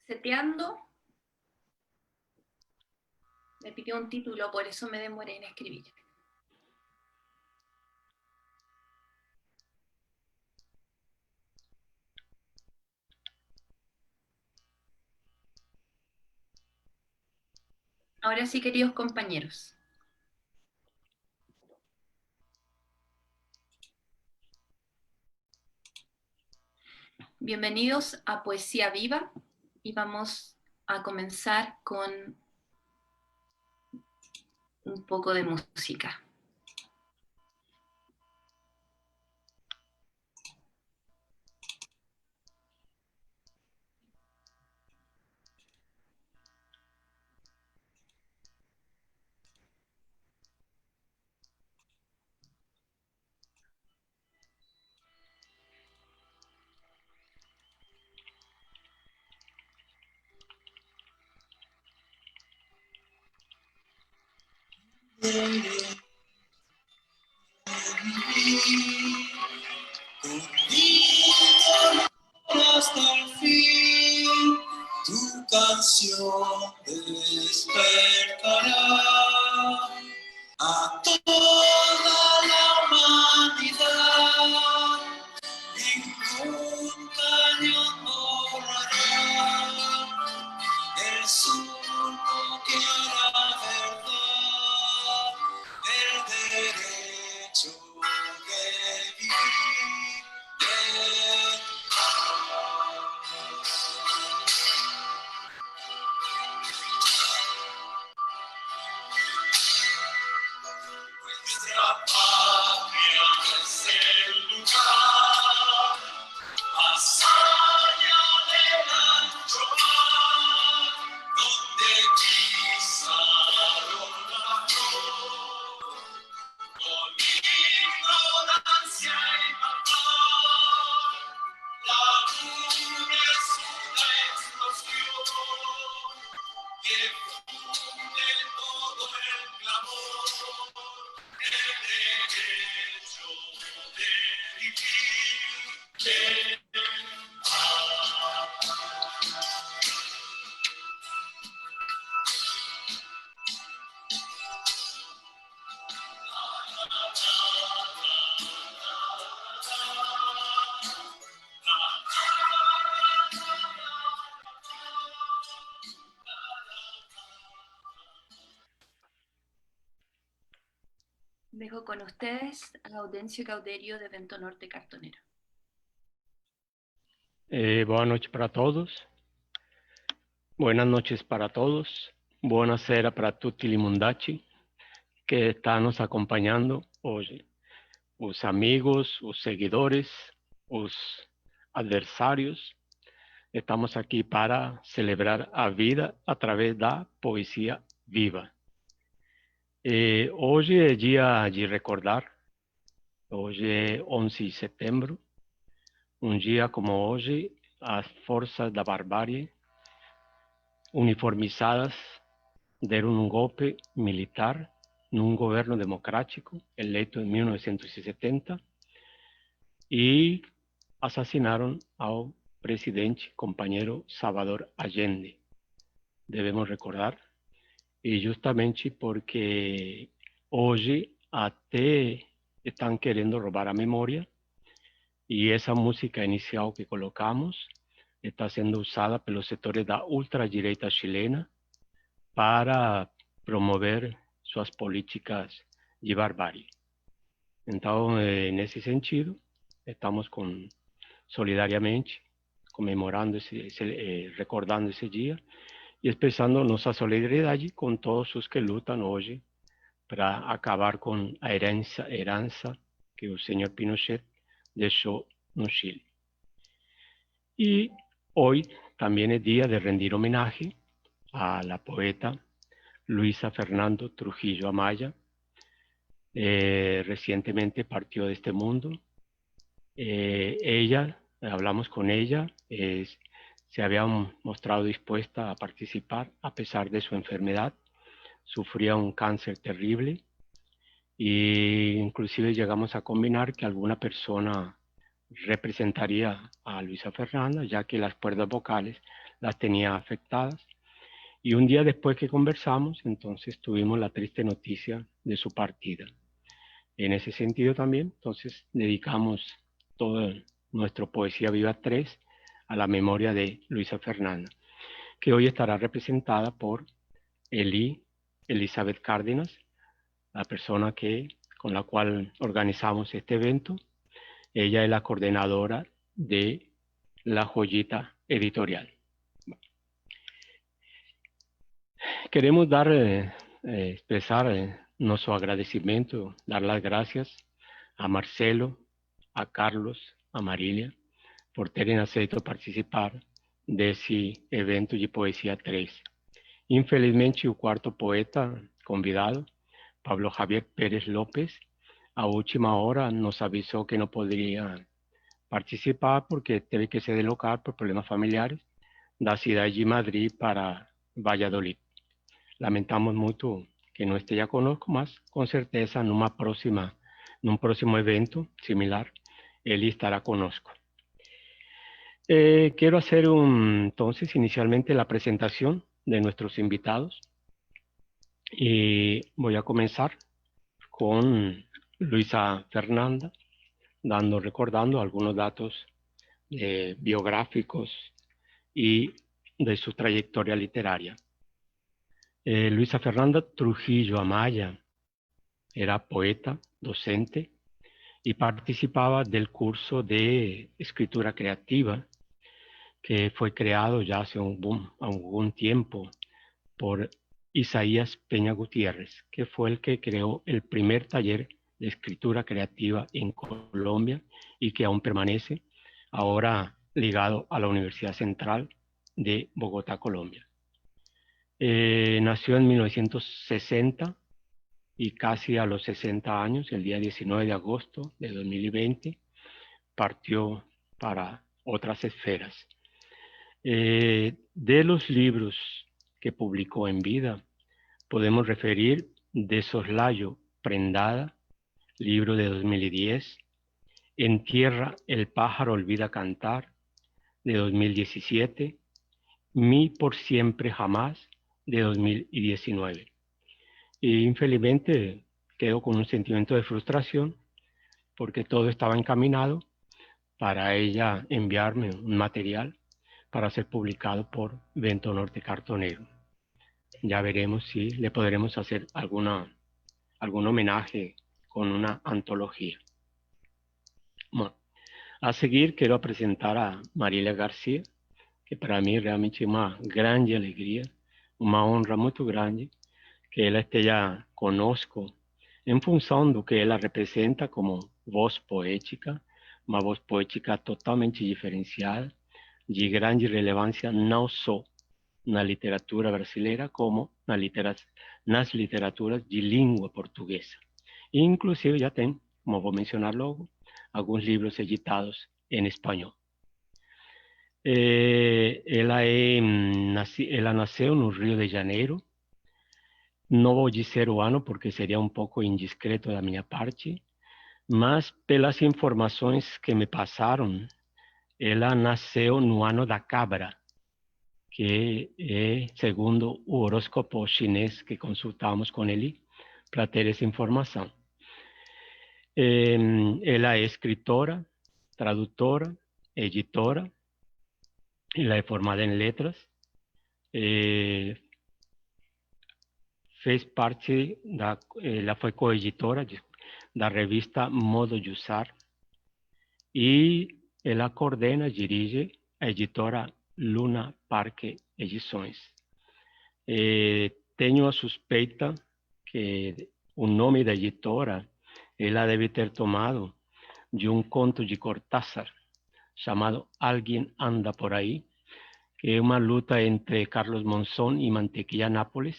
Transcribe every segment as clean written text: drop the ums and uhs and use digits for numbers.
Seteando. Me pidió un título, por eso me demoré en escribir. Ahora sí, queridos compañeros. Bienvenidos a Poesía Viva y vamos a comenzar con un poco de música. Hasta el fin, tu canción despertará a toda la humanidad. Ningún cañón borrará el surco que hará verdad el derecho de vivir en paz. Nuestra patria es el lugar más allá del ancho mar, donde pisaron la flor, con ignorancia y maldad. La luna es una explosión que funde todo el clamor, el derecho de vivir en paz. Dejo con ustedes a Gaudencio Gauderio de Vento Norte Cartonera. Boa noite para todos. Buenas noches para todos. Buonasera para tutti gli mundachi que están nos acompanhando hoje. Os amigos, os seguidores, os adversários. Estamos aqui para celebrar a vida através da poesia viva. Hoje é dia de recordar. Hoje é 11 de setembro. Um dia como hoje, as forças da barbárie uniformizadas deram um golpe militar num governo democrático eleito em 1970 e assassinaram ao presidente companheiro Salvador Allende. Devemos recordar, e justamente porque hoje até estão querendo roubar a memória, e essa música inicial que colocamos está sendo usada pelos setores da ultradireita chilena para promover suas políticas de barbárie. Então, nesse sentido, estamos solidariamente comemorando, recordando esse dia e expressando nossa solidariedade com todos os que lutam hoje para acabar com a herança que o senhor Pinochet deixou no Chile. Y hoy también es día de rendir homenaje a la poeta Luisa Fernando Trujillo Amaya. Recientemente partió de este mundo. Hablamos con ella, se había mostrado dispuesta a participar a pesar de su enfermedad. Sufría un cáncer terrible e inclusive llegamos a combinar que alguna persona representaría a Luisa Fernanda, ya que las cuerdas vocales las tenía afectadas. Y un día después que conversamos, entonces tuvimos la triste noticia de su partida. En ese sentido también, entonces dedicamos todo nuestro Poesía Viva 3 a la memoria de Luisa Fernanda, que hoy estará representada por Elizabeth Cárdenas, la persona con la cual organizamos este evento. Ella es la coordinadora de La Joyita Editorial. Queremos expresar nuestro agradecimiento, dar las gracias a Marcelo, a Carlos, a Marilia, por terem aceito participar desse evento de Poesia 3. Infelizmente, o quarto poeta convidado, Pablo Javier Pérez López, a última hora nos avisou que não poderia participar porque teve que se deslocar por problemas familiares da cidade de Madrid para Valladolid. Lamentamos muito que não esteja conosco, mas com certeza num próximo evento similar, ele estará conosco. Quiero hacer entonces inicialmente la presentación de nuestros invitados y voy a comenzar con Luisa Fernanda, recordando algunos datos biográficos y de su trayectoria literaria. Luisa Fernanda Trujillo Amaya era poeta, docente y participaba del curso de escritura creativa que fue creado ya hace algún tiempo por Isaías Peña Gutiérrez, que fue el que creó el primer taller de escritura creativa en Colombia y que aún permanece, ahora ligado a la Universidad Central de Bogotá, Colombia. Nació en 1960 y casi a los 60 años, el día 19 de agosto de 2020, partió para otras esferas. De los libros que publicó en vida, podemos referir De Soslayo Prendada, libro de 2010, En Tierra el pájaro olvida cantar, de 2017, Mi por siempre jamás, de 2019. Y infelizmente quedo con un sentimiento de frustración porque todo estaba encaminado para ella enviarme un material para ser publicado por Vento Norte Cartonero. Ya veremos si le podremos hacer algún homenaje con una antología. Bueno, a seguir quiero presentar a Marilia García, que para mí realmente es una grande alegría, una honra muy grande que ela esteja conosco em função do que ela representa como voz poética, uma voz poética totalmente diferenciada, de grande relevância não só na literatura brasileira, como nas literaturas de língua portuguesa. E, inclusive, já tem, como vou mencionar logo, alguns livros editados em espanhol. Ela nasceu no Rio de Janeiro. Não vou dizer o ano porque seria um pouco indiscreto da minha parte, mas pelas informações que me passaram, ela nasceu no ano da cabra, que é segundo o horóscopo chinês que consultamos com ele para ter essa informação. Ela é escritora, tradutora, editora, ela é formada em letras, fez parte ela foi coeditora da revista Modo de Usar e ela coordena, dirige a editora Luna Parque Edições. Tenho a suspeita que o nome da editora ela deve ter tomado de um conto de Cortázar chamado Alguien anda por aí, que é uma luta entre Carlos Monzón e Mantequilla Nápoles.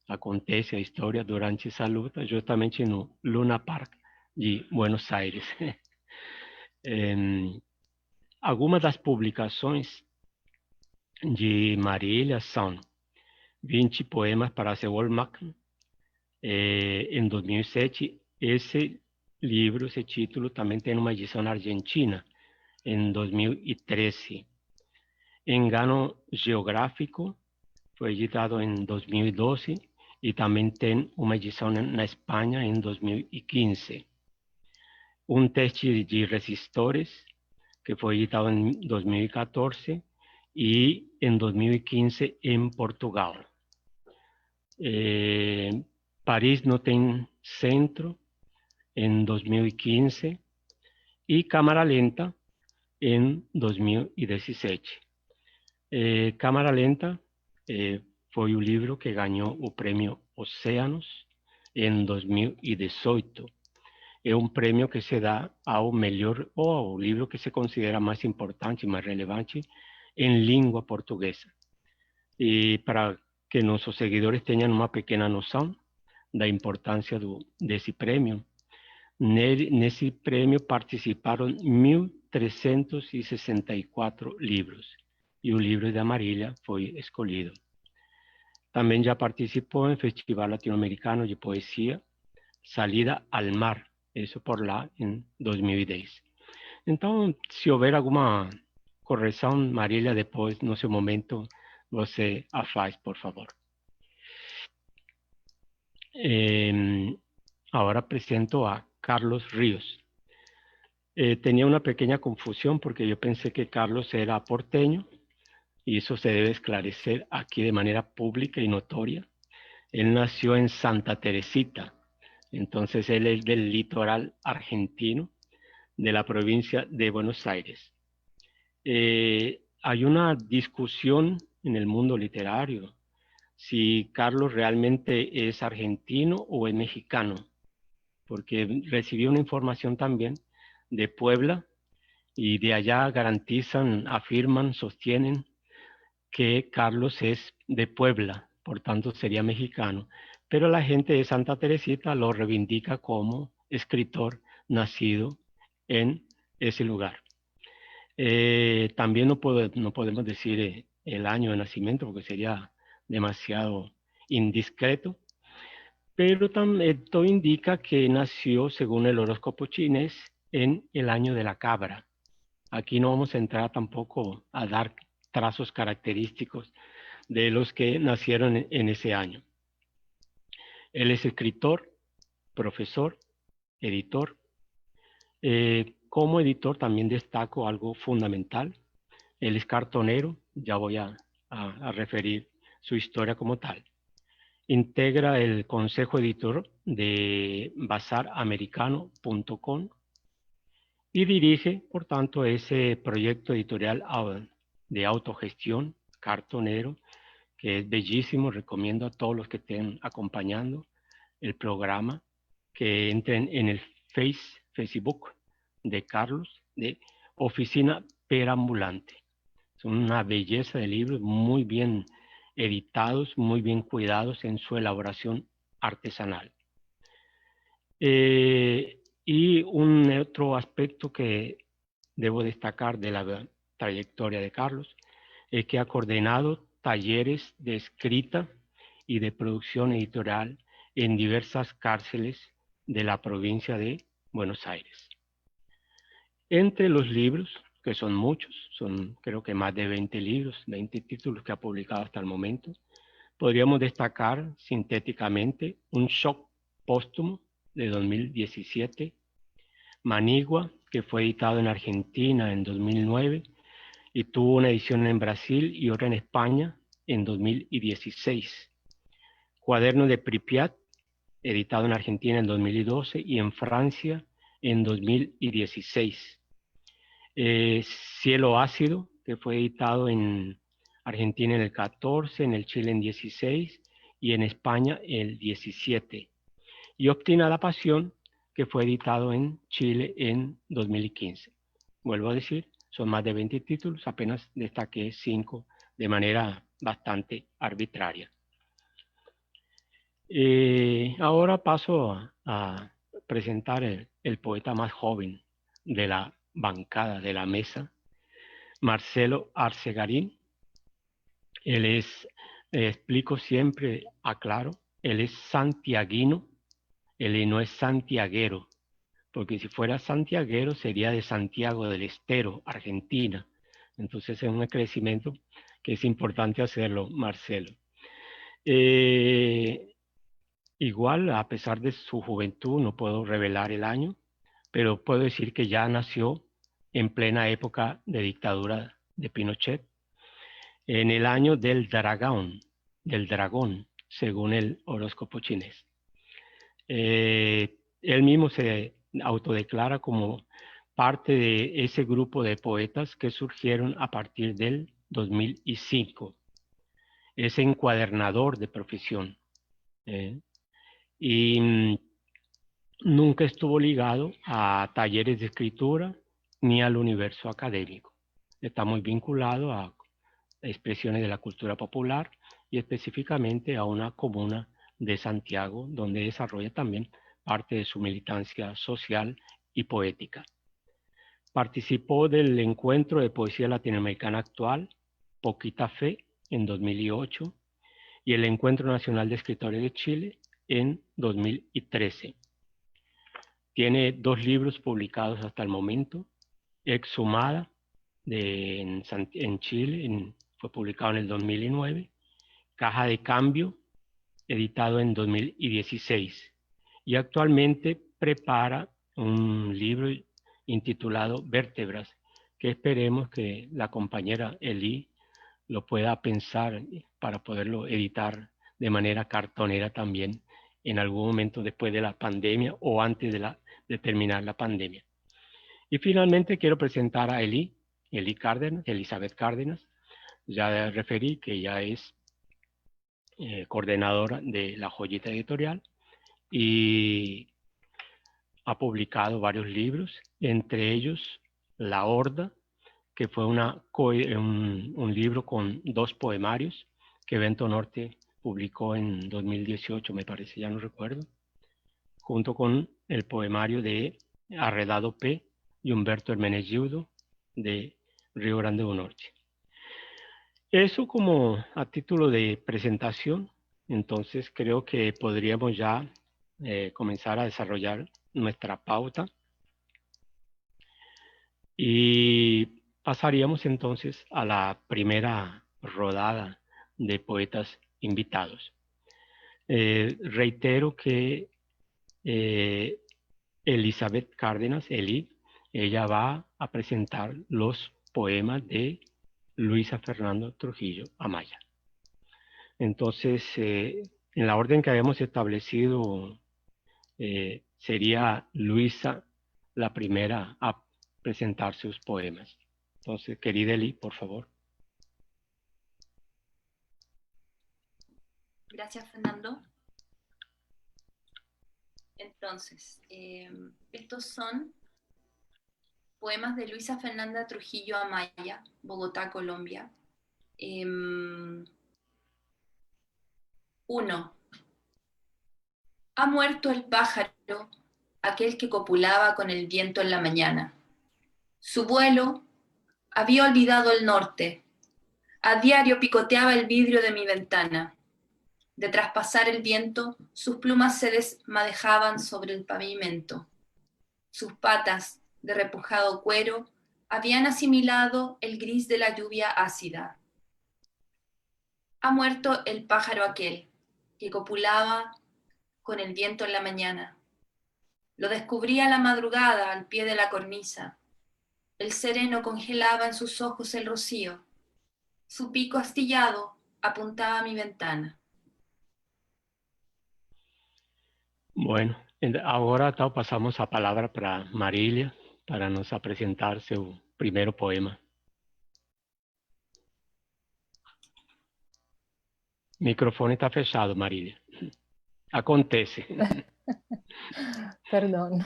Acontece a história durante essa luta justamente no Luna Park de Buenos Aires. Algumas das publicações de Marilia são 20 poemas para Sewol Macn, em 2007. Esse livro, esse título, também tem uma edição argentina, en 2013. Engano Geográfico foi editado em 2012 e também tem uma edição na Espanha em 2015. Um teste de resistores, que foi editado em 2014 e em 2015 em Portugal. Paris não tem centro, em 2015, e Cámara Lenta, em 2017. Cámara Lenta foi o livro que ganhou o prêmio Océanos em 2018. É um prêmio que se dá ao melhor ou ao livro que se considera mais importante, mais relevante em língua portuguesa. E para que nossos seguidores tenham uma pequena noção da importância desse prêmio, nesse prêmio participaram 1.364 livros e o livro de Amarília foi escolhido. Também já participou em Festival Latino-Americano de Poesia, Salida al Mar, isso por lá em 2010. Então, se houver alguma correção, Marília, depois, no seu momento, você a faz, por favor. Agora apresento a Carlos Ríos. Tenía una pequeña confusión porque yo pensé que Carlos era porteño y eso se debe esclarecer aquí de manera pública y notoria. Él nació en Santa Teresita, entonces él es del litoral argentino de la provincia de Buenos Aires. Hay una discusión en el mundo literario si Carlos realmente es argentino o es mexicano, porque recibí una información también de Puebla y de allá garantizan, afirman, sostienen que Carlos es de Puebla, por tanto sería mexicano, pero la gente de Santa Teresita lo reivindica como escritor nacido en ese lugar. También no podemos decir el año de nacimiento porque sería demasiado indiscreto, pero todo indica que nació, según el horóscopo chinés, en el año de la cabra. Aquí no vamos a entrar tampoco a dar trazos característicos de los que nacieron en ese año. Él es escritor, profesor, editor. Como editor también destaco algo fundamental. Él es cartonero, ya voy a referir su historia como tal. Integra el consejo editor de bazaramericano.com y dirige, por tanto, ese proyecto editorial de autogestión, cartonero, que es bellísimo. Recomiendo a todos los que estén acompañando el programa que entren en el Facebook de Carlos, de Oficina Perambulante. Es una belleza de libros, muy bien editados, muy bien cuidados en su elaboración artesanal. Y un otro aspecto que debo destacar de la trayectoria de Carlos es que ha coordinado talleres de escrita y de producción editorial en diversas cárceles de la provincia de Buenos Aires. Entre los libros, que son muchos, son creo que más de 20 libros, 20 títulos que ha publicado hasta el momento, podríamos destacar sintéticamente Un shock póstumo de 2017, Manigua, que fue editado en Argentina en 2009 y tuvo una edición en Brasil y otra en España en 2016. Cuaderno de Pripyat, editado en Argentina en 2012 y en Francia en 2016. Cielo ácido, que fue editado en Argentina en el 14, en el Chile en 16 y en España el 17. Y Obstinada Pasión, que fue editado en Chile en 2015. Vuelvo a decir, son más de 20 títulos, apenas destaqué 5 de manera bastante arbitraria. Ahora paso a presentar el poeta más joven de la bancada, de la mesa, Marcelo Arcegarín. Él es, explico siempre, aclaro, él es santiaguino, él no es santiaguero, porque si fuera santiaguero sería de Santiago del Estero, Argentina. Entonces es un crecimiento que es importante hacerlo, Marcelo. Igual, a pesar de su juventud, no puedo revelar el año, pero puedo decir que ya nació en plena época de dictadura de Pinochet, en el año del dragón, según el horóscopo chinés. Él mismo se autodeclara como parte de ese grupo de poetas que surgieron a partir del 2005. Es encuadernador de profesión. Y nunca estuvo ligado a talleres de escritura ni al universo académico. Está muy vinculado a expresiones de la cultura popular y específicamente a una comuna de Santiago, donde desarrolla también parte de su militancia social y poética. Participó del Encuentro de Poesía Latinoamericana Actual, Poquita Fe, en 2008, y el Encuentro Nacional de Escritores de Chile en 2013. Tiene 2 libros publicados hasta el momento. Exhumada, en Chile, fue publicado en el 2009. Caja de Cambio, editado en 2016. Y actualmente prepara un libro intitulado Vértebras, que esperemos que la compañera Eli lo pueda pensar para poderlo editar de manera cartonera también en algún momento después de la pandemia o antes de terminar la pandemia. Y finalmente quiero presentar a Elizabeth Cárdenas. Ya referí que ella es coordinadora de La Joyita Editorial y ha publicado varios libros, entre ellos La Horda, que fue un libro con 2 poemarios que Vento Norte publicó en 2018, me parece, ya no recuerdo, junto con el poemario de Arredado P. y Humberto Hermenegildo de Río Grande do Norte. Eso como a título de presentación. Entonces creo que podríamos ya comenzar a desarrollar nuestra pauta y pasaríamos entonces a la primera rodada de poetas invitados. Reitero que Elizabeth Cárdenas, Eli, ella va a presentar los poemas de Luisa Fernanda Trujillo Amaya. Entonces, en la orden que habíamos establecido, sería Luisa la primera a presentar sus poemas. Entonces, querida Eli, por favor. Gracias, Fernando. Entonces, estos son poemas de Luisa Fernanda Trujillo Amaya, Bogotá, Colombia. 1. Ha muerto el pájaro, aquel que copulaba con el viento en la mañana. Su vuelo había olvidado el norte. A diario picoteaba el vidrio de mi ventana. De traspasar el viento, sus plumas se desmadejaban sobre el pavimento. Sus patas, de repujado cuero, habían asimilado el gris de la lluvia ácida. Ha muerto el pájaro aquel, que copulaba con el viento en la mañana. Lo descubrí a la madrugada al pie de la cornisa. El sereno congelaba en sus ojos el rocío. Su pico astillado apuntaba a mi ventana. Bueno, ahora pasamos a palabra para Marilia, para nos presentar su primer poema. Micrófono está fechado, Marilia. Acontece. Perdón.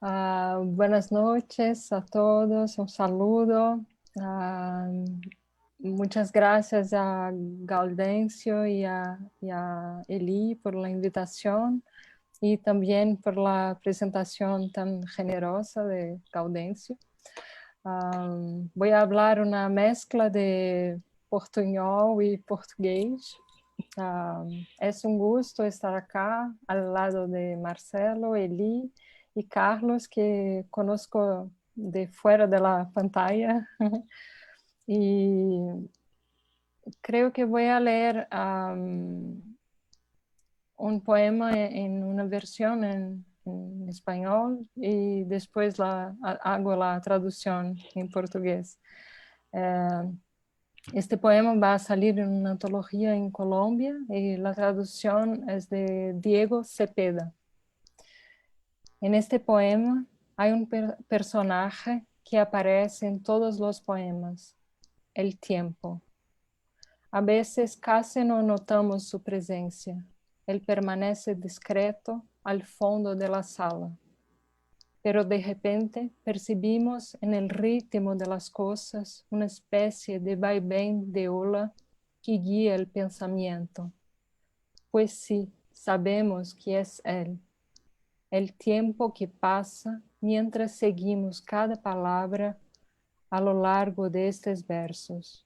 Buenas noches a todos, un saludo. Muchas gracias a Gaudencio y a Eli por la invitación y también por la presentación tan generosa de Gaudencio. Voy a hablar una mezcla de portuñol y portugués. Es un gusto estar acá al lado de Marcelo, Eli y Carlos, que conozco de fuera de la pantalla. Y creo que voy a leer un poema en una versión en español y después hago la traducción en portugués. Este poema va a salir en una antología en Colombia y la traducción es de Diego Cepeda. En este poema hay un personaje que aparece en todos los poemas, el tiempo. A veces casi no notamos su presencia. Él permanece discreto al fondo de la sala. Pero de repente percibimos en el ritmo de las cosas una especie de vaivén de ola que guía el pensamiento. Pues sí, sabemos que es Él, el tiempo que pasa mientras seguimos cada palabra a lo largo de estos versos.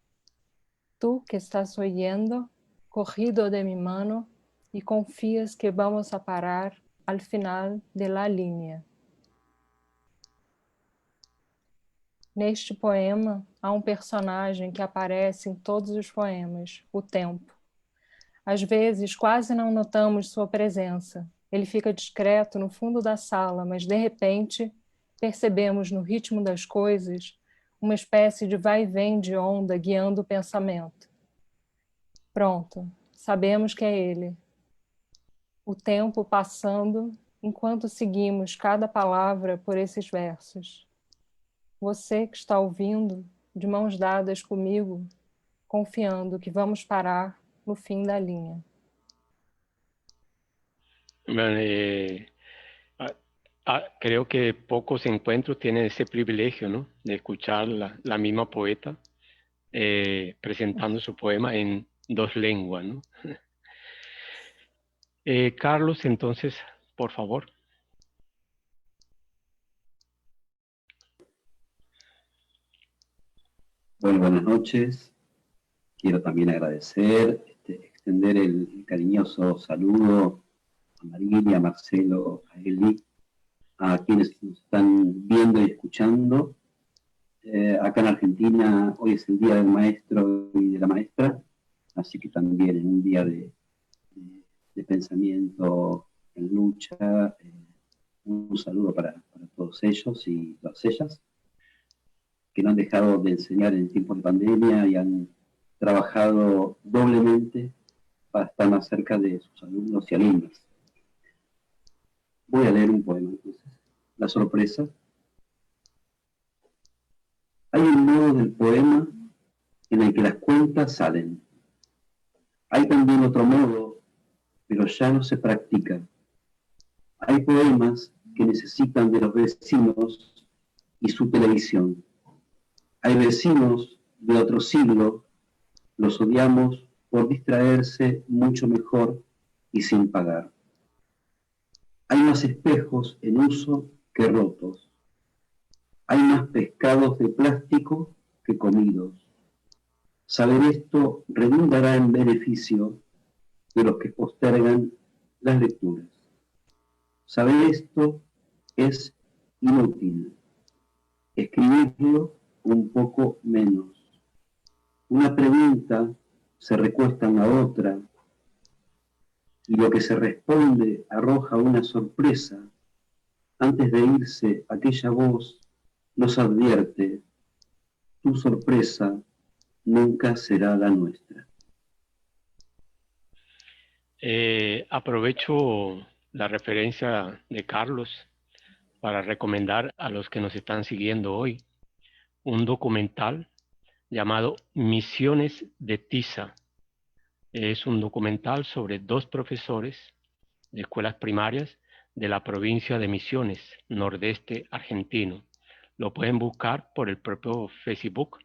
Tú que estás oyendo, cogido de mi mano y confías que vamos a parar al final de la línea. Neste poema, há um personagem que aparece em todos os poemas, o tempo. Às vezes, quase não notamos sua presença. Ele fica discreto no fundo da sala, mas de repente, percebemos no ritmo das coisas uma espécie de vai e vem de onda guiando o pensamento. Pronto, sabemos que é ele. O tempo passando enquanto seguimos cada palavra por esses versos. Você que está ouvindo, de mãos dadas comigo, confiando que vamos parar no fim da linha. Bueno, creo que pocos encuentros tienen ese privilegio, ¿no? De escuchar la misma poeta presentando su poema en dos lenguas, ¿no? Carlos, entonces, por favor. Bueno, buenas noches. Quiero también agradecer, extender el cariñoso saludo a María, a Marcelo, a Eli, a quienes nos están viendo y escuchando. Acá en Argentina hoy es el Día del Maestro y de la Maestra, así que también en un día de pensamiento en lucha, un saludo para todos ellos y todas ellas, que no han dejado de enseñar en tiempos de pandemia y han trabajado doblemente para estar más cerca de sus alumnos y alumnas. Voy a leer un poema entonces. La sorpresa. Hay un modo del poema en el que las cuentas salen. Hay también otro modo, pero ya no se practica. Hay poemas que necesitan de los vecinos y su televisión. Hay vecinos de otro siglo, los odiamos por distraerse mucho mejor y sin pagar. Hay más espejos en uso que rotos. Hay más pescados de plástico que comidos. Saber esto redundará en beneficio de los que postergan las lecturas. Saber esto es inútil. Escribirlo un poco menos. Una pregunta se recuesta en la otra y lo que se responde arroja una sorpresa. Antes de irse, aquella voz nos advierte: tu sorpresa nunca será la nuestra. Aprovecho la referencia de Carlos para recomendar a los que nos están siguiendo hoy un documental llamado Misiones de Tiza. Es un documental sobre dos profesores de escuelas primarias de la provincia de Misiones, nordeste argentino. Lo pueden buscar por el propio Facebook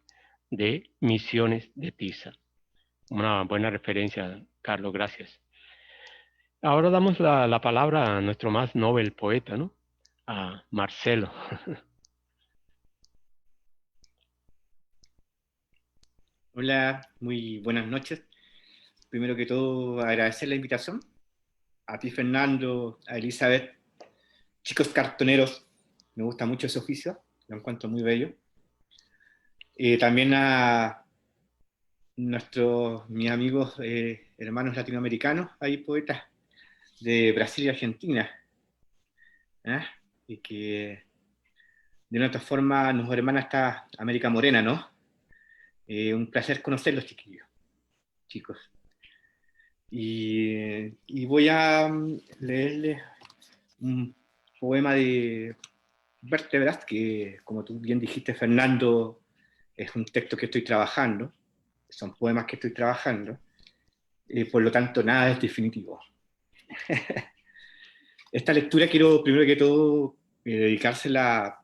de Misiones de Tiza. Una buena referencia, Carlos, gracias. Ahora damos la palabra a nuestro más noble poeta, ¿no? A Marcelo. Hola, muy buenas noches. Primero que todo, agradecer la invitación a ti, Fernando, a Elizabeth, chicos cartoneros, me gusta mucho ese oficio, lo encuentro muy bello. También a mis amigos, hermanos latinoamericanos, hay poetas de Brasil y Argentina, ¿eh? Y que de una otra forma nos hermana esta América Morena, ¿no? Un placer conocerlos, chiquillos, chicos. Y voy a leerles un poema de Vértebras, que como tú bien dijiste, Fernando, es un texto que estoy trabajando, son poemas que estoy trabajando, por lo tanto nada es definitivo. Esta lectura quiero primero que todo dedicársela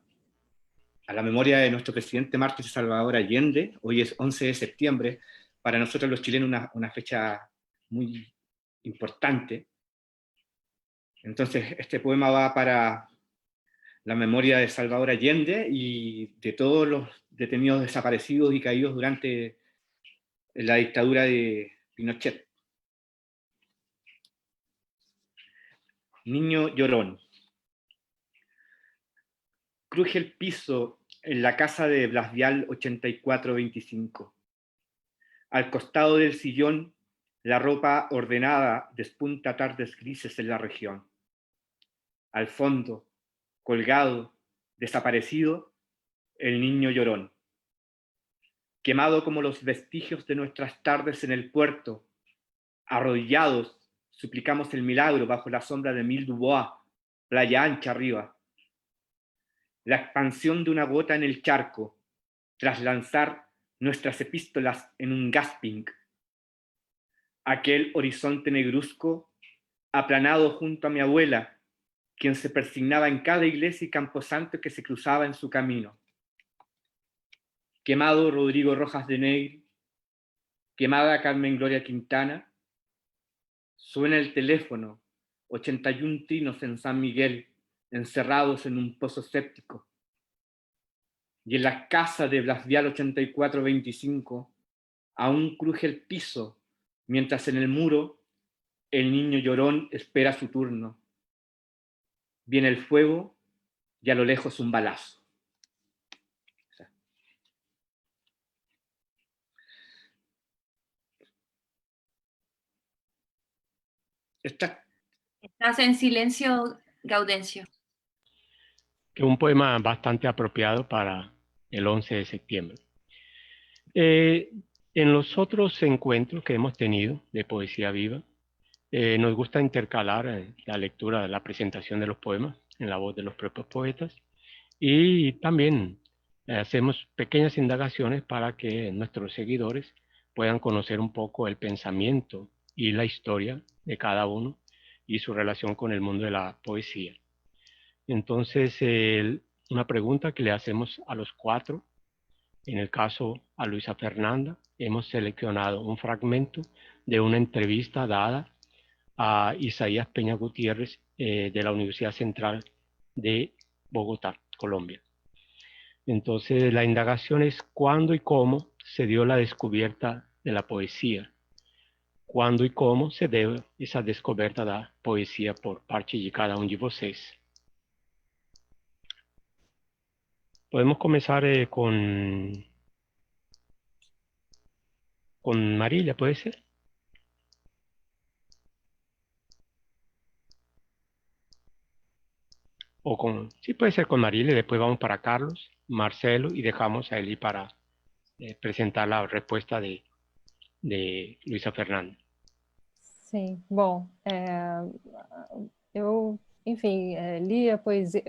a la memoria de nuestro presidente Mártir Salvador Allende. Hoy es 11 de septiembre, para nosotros los chilenos una fecha muy importante. Entonces este poema va para la memoria de Salvador Allende y de todos los detenidos desaparecidos y caídos durante la dictadura de Pinochet. Niño llorón. Cruje el piso en la casa de Blas Vial 8425. Al costado del sillón, la ropa ordenada despunta tardes grises en la región. Al fondo, colgado, desaparecido, el niño llorón. Quemado como los vestigios de nuestras tardes en el puerto, arrodillados, suplicamos el milagro bajo la sombra de Mille Dubois, playa ancha arriba. La expansión de una gota en el charco, tras lanzar nuestras epístolas en un gasping. Aquel horizonte negruzco, aplanado junto a mi abuela, quien se persignaba en cada iglesia y camposanto que se cruzaba en su camino. Quemado Rodrigo Rojas de Negri, quemada Carmen Gloria Quintana, suena el teléfono, 81 trinos en San Miguel, encerrados en un pozo séptico. Y en la casa de Blas Vial 8425 aún cruje el piso, mientras en el muro el niño llorón espera su turno. Viene el fuego y a lo lejos un balazo. Estás en silencio, Gaudencio. Que un poema bastante apropiado para el 11 de septiembre. En los otros encuentros que hemos tenido de poesía viva, nos gusta intercalar la lectura, la presentación de los poemas en la voz de los propios poetas y también hacemos pequeñas indagaciones para que nuestros seguidores puedan conocer un poco el pensamiento y la historia de cada uno y su relación con el mundo de la poesía. Entonces, una pregunta que le hacemos a los cuatro, en el caso a Luisa Fernanda, hemos seleccionado un fragmento de una entrevista dada a Isaías Peña Gutiérrez de la Universidad Central de Bogotá, Colombia. Entonces, la indagación es cuándo y cómo se dio la descubierta de la poesía. Cuándo y cómo se debe esa descoberta de la poesía por parte de cada uno de vocês. Podemos comenzar con Marilia, ¿puede ser? Sí, puede ser con Marilia, después vamos para Carlos, Marcelo y dejamos a Eli para presentar la respuesta de Luisa Fernanda. Sim, bom, eu, enfim, li a poesia,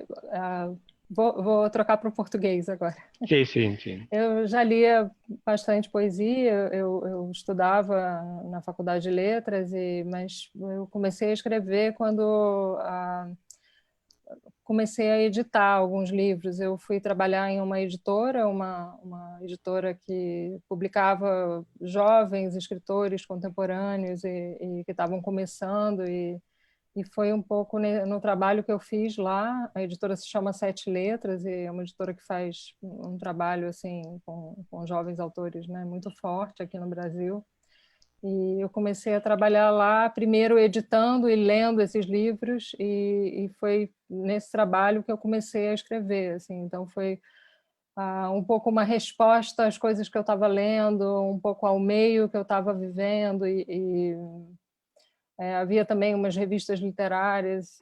vou trocar para o português agora. Sim, sim, sim. Eu já lia bastante poesia, eu estudava na Faculdade de Letras, mas eu comecei a escrever quando comecei a editar alguns livros. Eu fui trabalhar em uma editora, uma editora que publicava jovens escritores contemporâneos e que estavam começando, e foi um pouco no trabalho que eu fiz lá. A editora se chama Sete Letras e é uma editora que faz um trabalho assim com jovens autores, né, muito forte aqui no Brasil. E eu comecei a trabalhar lá, primeiro editando e lendo esses livros, e foi nesse trabalho que eu comecei a escrever, assim. Então foi um pouco uma resposta às coisas que eu estava lendo, um pouco ao meio que eu estava vivendo, havia também umas revistas literárias,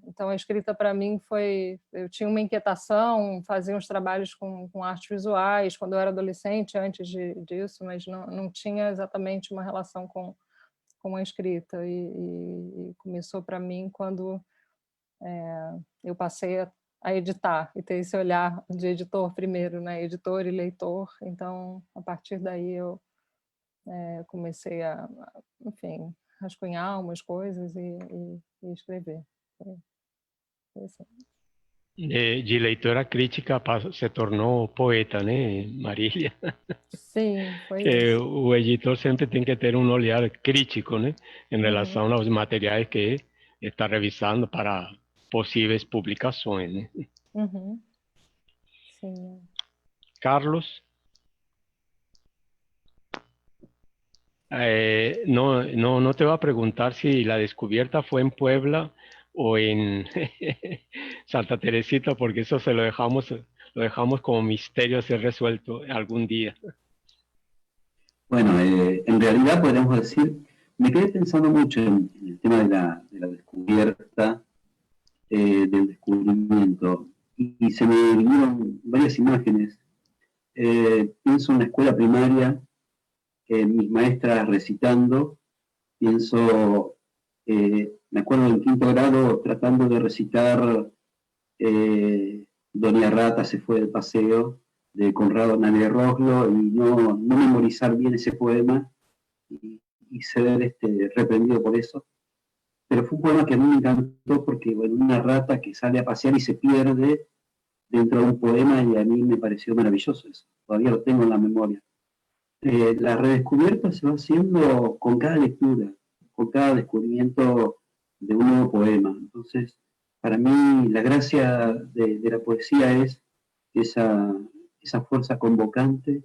então a escrita para mim foi... Eu tinha uma inquietação, fazia uns trabalhos com artes visuais quando eu era adolescente, antes disso, mas não tinha exatamente uma relação com a escrita, e começou para mim quando eu passei a editar, e ter esse olhar de editor primeiro, né? Editor e leitor. Então, a partir daí eu comecei enfim, rascunhar umas coisas e escrever. Foi assim. De leitora crítica se tornou poeta, né, Marília? Sim, foi Que isso. o editor sempre tem que ter um olhar crítico, né, em relação aos materiais que está revisando para possíveis publicações, né? Uhum. Sim. Carlos, no te voy a preguntar si la descubierta fue en Puebla o en Santa Teresita, porque eso lo dejamos como misterio a ser resuelto algún día. Bueno, en realidad podríamos decir, me quedé pensando mucho en el tema de la descubierta, del descubrimiento, y se me vinieron varias imágenes. Pienso en la escuela primaria, mis maestras recitando, pienso, me acuerdo en quinto grado tratando de recitar Doña Rata se fue del paseo, de Conrado Navier-Roslo, y no memorizar bien ese poema y ser reprendido por eso. Pero fue un poema que a mí me encantó porque, bueno, una rata que sale a pasear y se pierde dentro de un poema, y a mí me pareció maravilloso eso. Todavía lo tengo en la memoria. La redescubierta se va haciendo con cada lectura, con cada descubrimiento de un nuevo poema. Entonces, para mí la gracia de la poesía es esa fuerza convocante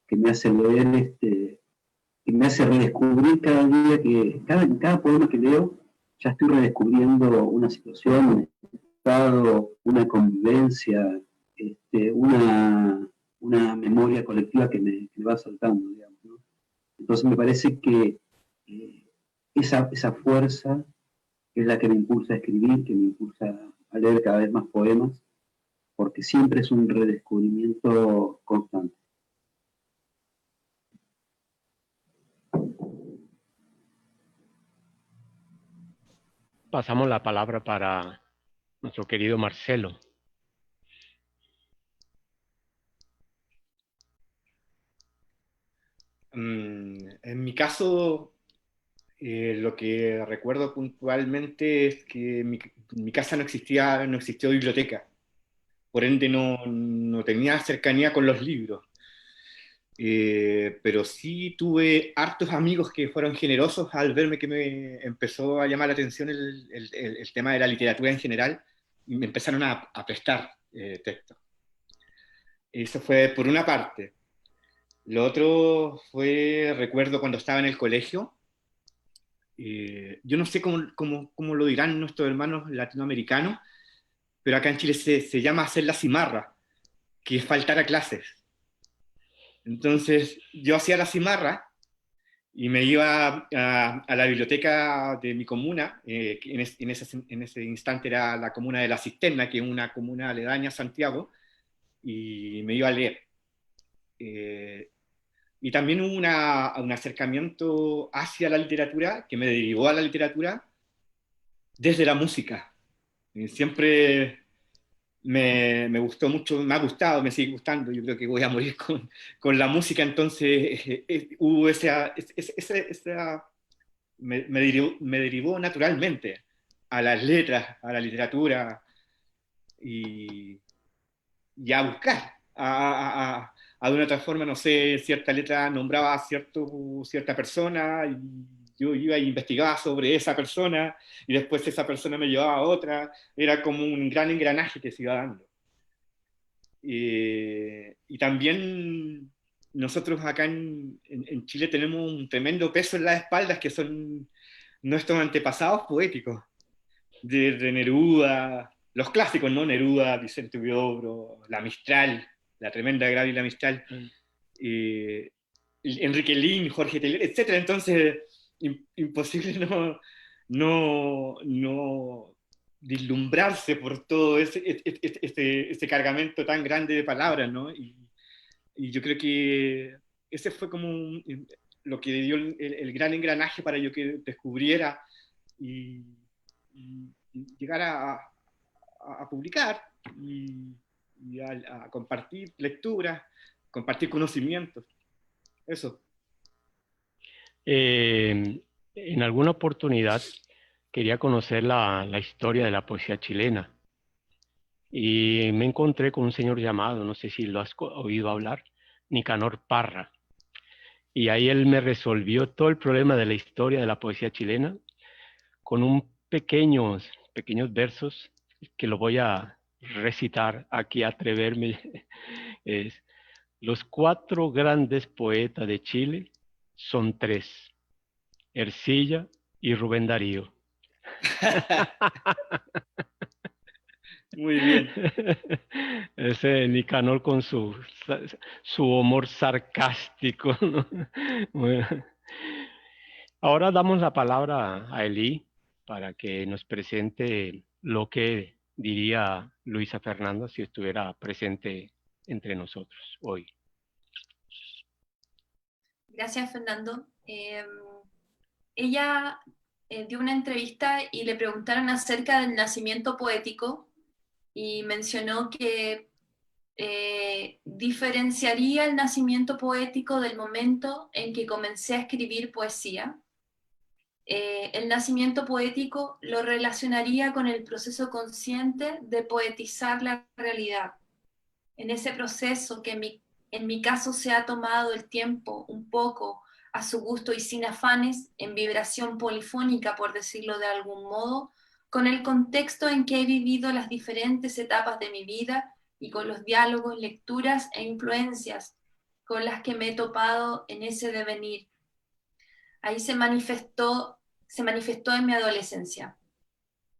que me hace leer, que me hace redescubrir cada día, que cada poema que leo ya estoy redescubriendo una situación, un estado, una convivencia, una memoria colectiva que me va saltando, digamos, ¿no? Entonces me parece que esa fuerza es la que me impulsa a escribir, que me impulsa a leer cada vez más poemas, porque siempre es un redescubrimiento constante. Pasamos la palabra para nuestro querido Marcelo. En mi caso, lo que recuerdo puntualmente es que en mi casa no existió biblioteca, por ende no tenía cercanía con los libros. Pero sí tuve hartos amigos que fueron generosos al verme que me empezó a llamar la atención el tema de la literatura en general, y me empezaron a prestar textos. Eso fue por una parte. Lo otro fue, recuerdo cuando estaba en el colegio, yo no sé cómo lo dirán nuestros hermanos latinoamericanos, pero acá en Chile se llama hacer la cimarra, que es faltar a clases. Entonces yo hacía la cimarra y me iba a la biblioteca de mi comuna, que en ese instante era la comuna de La Cisterna, que es una comuna aledaña a Santiago, y me iba a leer. Y también hubo un acercamiento hacia la literatura que me derivó a la literatura desde la música. Siempre me gustó mucho, me ha gustado, me sigue gustando, yo creo que voy a morir con la música, entonces hubo me derivó naturalmente a las letras, a la literatura, y a buscar, a de una otra forma, no sé, cierta letra nombraba a cierta persona, y yo iba e investigaba sobre esa persona, y después esa persona me llevaba a otra, era como un gran engranaje que se iba dando. Y también nosotros acá en Chile tenemos un tremendo peso en las espaldas que son nuestros antepasados poéticos, de Neruda, los clásicos, ¿no? Neruda, Vicente Huidobro, la Mistral, la tremenda Gabriela Mistral, Enrique Lin, Jorge Teilhard, etc. Entonces, imposible no deslumbrarse por todo este cargamento tan grande de palabras, ¿no? Y yo creo que ese fue como lo que dio el gran engranaje para yo que descubriera y llegar a publicar y a compartir lecturas, compartir conocimientos. Eso. En alguna oportunidad quería conocer la historia de la poesía chilena y me encontré con un señor llamado, no sé si lo has oído hablar, Nicanor Parra. Y ahí él me resolvió todo el problema de la historia de la poesía chilena con pequeños versos que lo voy a recitar aquí, atreverme. Es, los 4 grandes poetas de Chile son 3, Ercilla y Rubén Darío. Muy bien. Ese Nicanor con su humor sarcástico, ¿no? Bueno. Ahora damos la palabra a Eli para que nos presente lo que diría Luisa Fernanda si estuviera presente entre nosotros hoy. Gracias, Fernando. Ella dio una entrevista y le preguntaron acerca del nacimiento poético y mencionó que diferenciaría el nacimiento poético del momento en que comencé a escribir poesía. El nacimiento poético lo relacionaría con el proceso consciente de poetizar la realidad. En ese proceso que en mi caso se ha tomado el tiempo un poco a su gusto y sin afanes, en vibración polifónica, por decirlo de algún modo, con el contexto en que he vivido las diferentes etapas de mi vida y con los diálogos, lecturas e influencias con las que me he topado en ese devenir. Ahí se manifestó en mi adolescencia.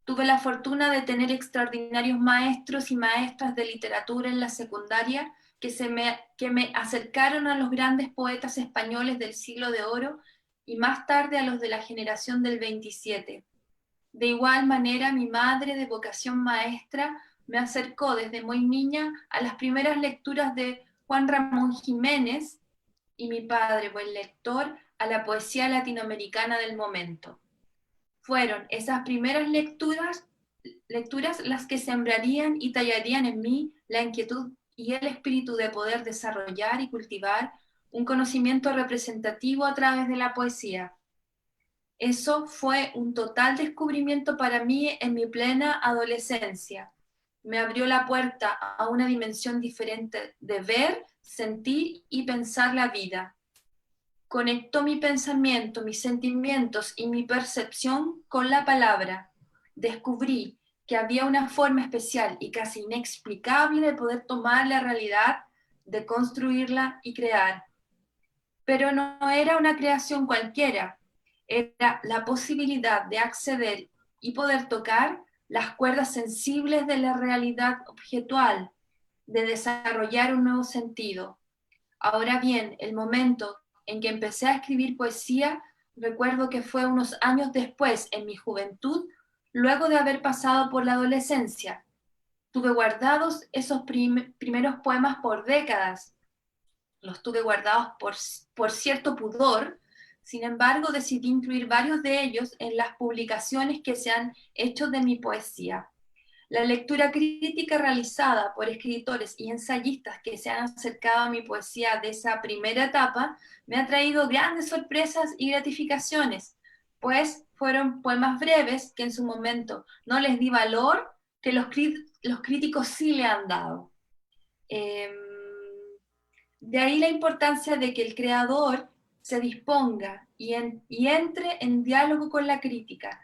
Tuve la fortuna de tener extraordinarios maestros y maestras de literatura en la secundaria que me acercaron a los grandes poetas españoles del siglo de oro y más tarde a los de la generación del 27. De igual manera, mi madre, de vocación maestra, me acercó desde muy niña a las primeras lecturas de Juan Ramón Jiménez y mi padre, buen lector, a la poesía latinoamericana del momento. Fueron esas primeras lecturas las que sembrarían y tallarían en mí la inquietud y el espíritu de poder desarrollar y cultivar un conocimiento representativo a través de la poesía. Eso fue un total descubrimiento para mí en mi plena adolescencia. Me abrió la puerta a una dimensión diferente de ver, sentir y pensar la vida. Conectó mi pensamiento, mis sentimientos y mi percepción con la palabra. Descubrí que había una forma especial y casi inexplicable de poder tomar la realidad, de construirla y crear. Pero no era una creación cualquiera, era la posibilidad de acceder y poder tocar las cuerdas sensibles de la realidad objetual, de desarrollar un nuevo sentido. Ahora bien, el momento en que empecé a escribir poesía, recuerdo que fue unos años después, en mi juventud, luego de haber pasado por la adolescencia. Tuve guardados esos primeros poemas por décadas. Los tuve guardados por cierto pudor. Sin embargo, decidí incluir varios de ellos en las publicaciones que se han hecho de mi poesía. La lectura crítica realizada por escritores y ensayistas que se han acercado a mi poesía de esa primera etapa me ha traído grandes sorpresas y gratificaciones, pues fueron poemas breves que en su momento no les di valor, que los críticos sí le han dado. De ahí la importancia de que el creador se disponga y entre en diálogo con la crítica.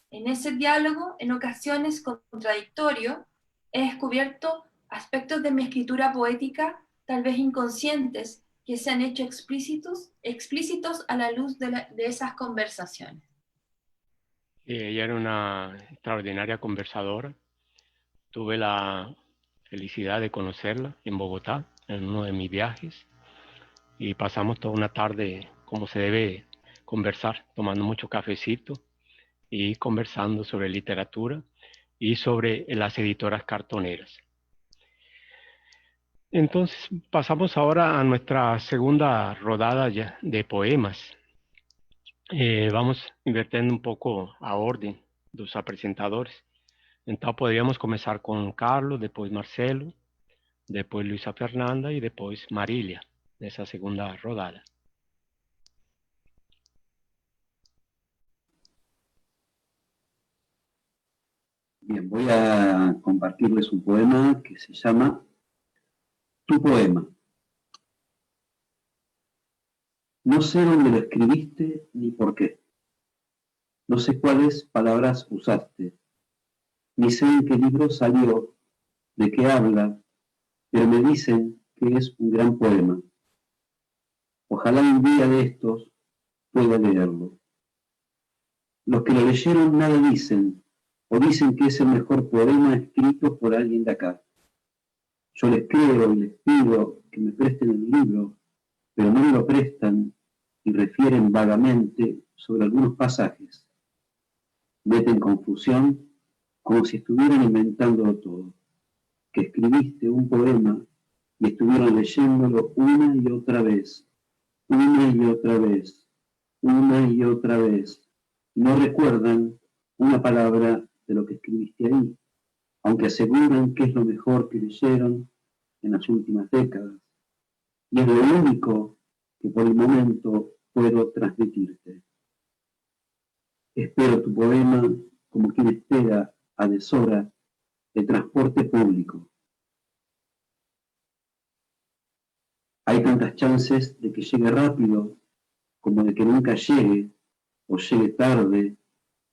En ese diálogo, en ocasiones contradictorio, he descubierto aspectos de mi escritura poética, tal vez inconscientes, que se han hecho explícitos a la luz de esas conversaciones. Ella era una extraordinaria conversadora. Tuve la felicidad de conocerla en Bogotá, en uno de mis viajes, y pasamos toda una tarde como se debe conversar, tomando mucho cafecito y conversando sobre literatura y sobre las editoras cartoneras. Entonces pasamos ahora a nuestra segunda rodada ya de poemas. Vamos invirtiendo un poco a orden dos presentadores. Então podríamos começar com Carlos, depois Marcelo, depois Luisa Fernanda e depois Marília, nessa segunda rodada. Bien, voy a compartirles un poema que se llama Tu poema. No sé dónde lo escribiste ni por qué. No sé cuáles palabras usaste, ni sé en qué libro salió, de qué habla, pero me dicen que es un gran poema. Ojalá un día de estos pueda leerlo. Los que lo leyeron nada dicen, o dicen que es el mejor poema escrito por alguien de acá. Yo les creo y les pido que me presten el libro, pero no me lo prestan y refieren vagamente sobre algunos pasajes. Meten confusión como si estuvieran inventándolo todo, que escribiste un poema y estuvieron leyéndolo una y otra vez, una y otra vez, una y otra vez. No recuerdan una palabra de lo que escribiste ahí, aunque aseguran que es lo mejor que leyeron en las últimas décadas. Y es lo único que por el momento puedo transmitirte. Espero tu poema como quien espera a deshora el transporte público. Hay tantas chances de que llegue rápido como de que nunca llegue, o llegue tarde,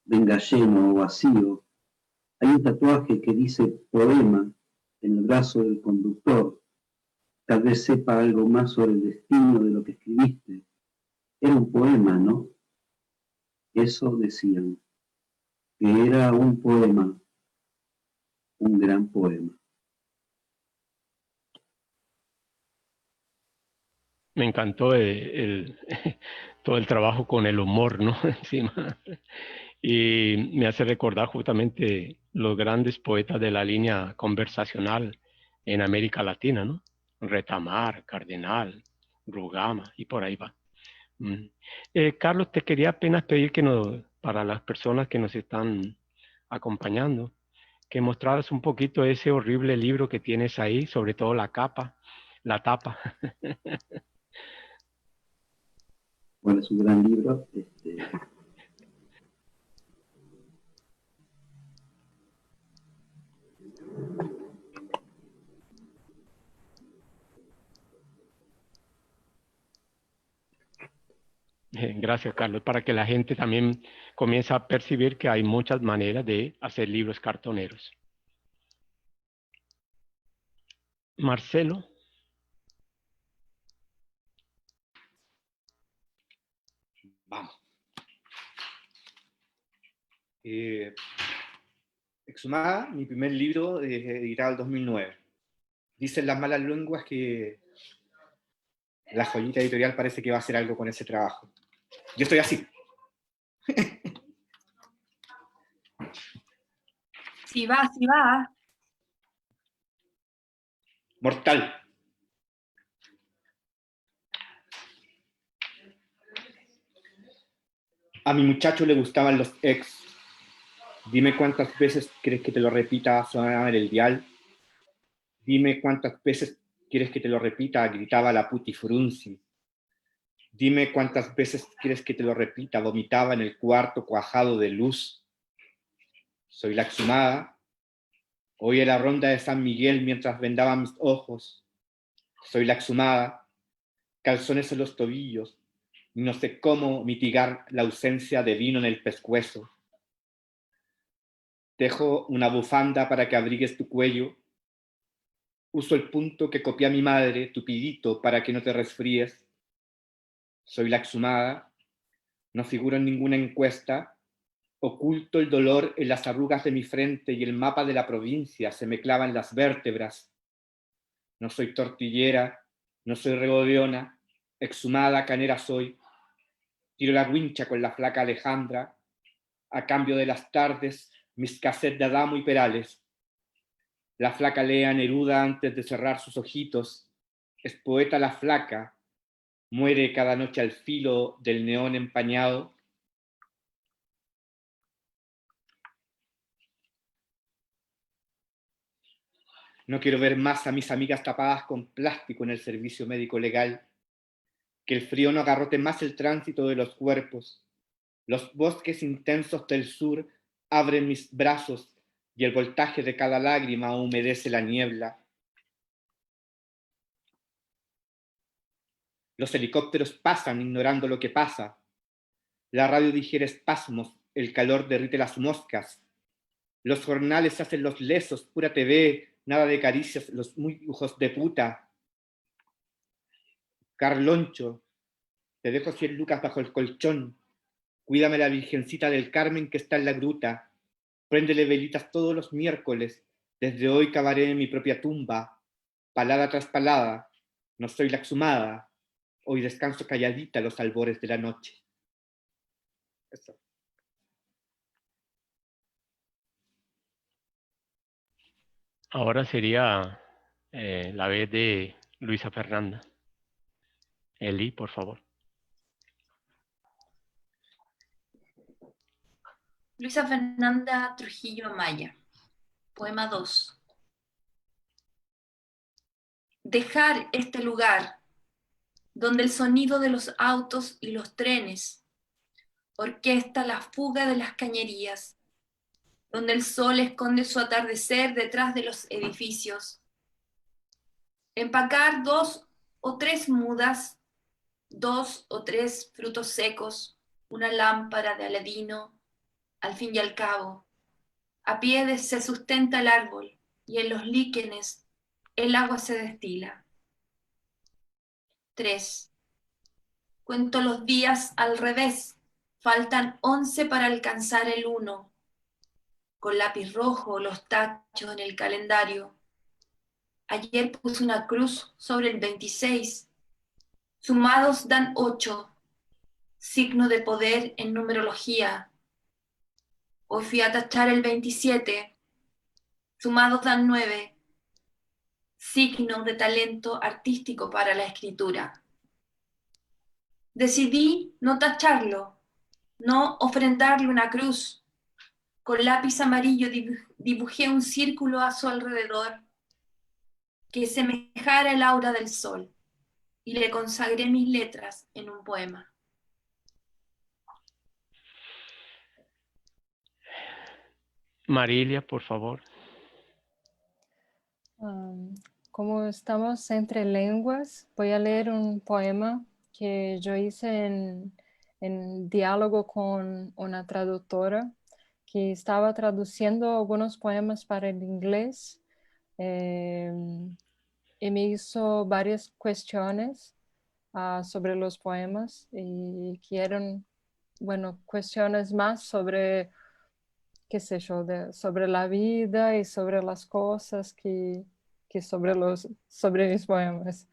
venga lleno o vacío. Hay un tatuaje que dice poema en el brazo del conductor. Tal vez sepa algo más sobre el destino de lo que escribiste. Era un poema, ¿no? Eso decían, que era un poema, un gran poema. Me encantó todo el trabajo con el humor, ¿no? Encima. Y me hace recordar justamente los grandes poetas de la línea conversacional en América Latina, ¿no? Retamar, Cardenal, Rugama, y por ahí va. Carlos, te quería apenas pedir que para las personas que nos están acompañando, que mostraras un poquito ese horrible libro que tienes ahí, sobre todo la tapa. Bueno, es un gran libro. Gracias, Carlos, para que la gente también comience a percibir que hay muchas maneras de hacer libros cartoneros. Marcelo. Vamos. Exhumada, mi primer libro, editado en 2009. Dicen las malas lenguas que la joyita editorial parece que va a hacer algo con ese trabajo. Yo estoy así. Sí va, sí va. Mortal. A mi muchacho le gustaban los ex. Dime cuántas veces quieres que te lo repita, sonaba en el dial. Dime cuántas veces quieres que te lo repita, gritaba la puti frunzi. Dime cuántas veces quieres que te lo repita, vomitaba en el cuarto cuajado de luz. Soy la exhumada. Oí la ronda de San Miguel mientras vendaba mis ojos. Soy la exhumada. Calzones en los tobillos. No sé cómo mitigar la ausencia de vino en el pescuezo. Dejo una bufanda para que abrigues tu cuello. Uso el punto que copié a mi madre, tupidito, para que no te resfríes. Soy la exhumada, no figuro en ninguna encuesta, oculto el dolor en las arrugas de mi frente y el mapa de la provincia se me clava en las vértebras. No soy tortillera, no soy regodiona, exhumada canera soy. Tiro la wincha con la flaca Alejandra, a cambio de las tardes, mis cassettes de Adamo y Perales. La flaca lea Neruda antes de cerrar sus ojitos. Es poeta la flaca, muere cada noche al filo del neón empañado. No quiero ver más a mis amigas tapadas con plástico en el servicio médico legal. Que el frío no agarrote más el tránsito de los cuerpos. Los bosques intensos del sur abren mis brazos y el voltaje de cada lágrima humedece la niebla. Los helicópteros pasan ignorando lo que pasa. La radio digiere espasmos, el calor derrite las moscas. Los jornales hacen los lesos, pura TV, nada de caricias, los muy hijos de puta. Carloncho, te dejo 100 lucas bajo el colchón. Cuídame la Virgencita del Carmen que está en la gruta. Préndele velitas todos los miércoles. Desde hoy cavaré en mi propia tumba. Palada tras palada. No soy la exhumada. Hoy descanso calladita a los albores de la noche. Eso. Ahora sería la vez de Luisa Fernanda. Eli, por favor. Luisa Fernanda Trujillo Amaya. Poema 2. Dejar este lugar donde el sonido de los autos y los trenes orquesta la fuga de las cañerías, donde el sol esconde su atardecer detrás de los edificios. Empacar 2 o 3 mudas, 2 o 3 frutos secos, una lámpara de Aladino, al fin y al cabo. A pie se sustenta el árbol y en los líquenes el agua se destila. 3. Cuento los días al revés, faltan 11 para alcanzar el 1. Con lápiz rojo los tachos en el calendario. Ayer puse una cruz sobre el 26. Sumados dan 8. Signo de poder en numerología. Hoy fui a tachar el 27. Sumados dan 9. Signo de talento artístico para la escritura. Decidí no tacharlo, no ofrendarle una cruz. Con lápiz amarillo dibujé un círculo a su alrededor que semejara el aura del sol y le consagré mis letras en un poema. Marilia, por favor. Como estamos entre lenguas, voy a leer un poema que yo hice en diálogo con una traductora que estaba traduciendo algunos poemas para el inglés y me hizo varias cuestiones sobre los poemas y que eran, bueno, cuestiones más sobre, qué sé yo, sobre la vida y sobre las cosas que sobre mis poemas.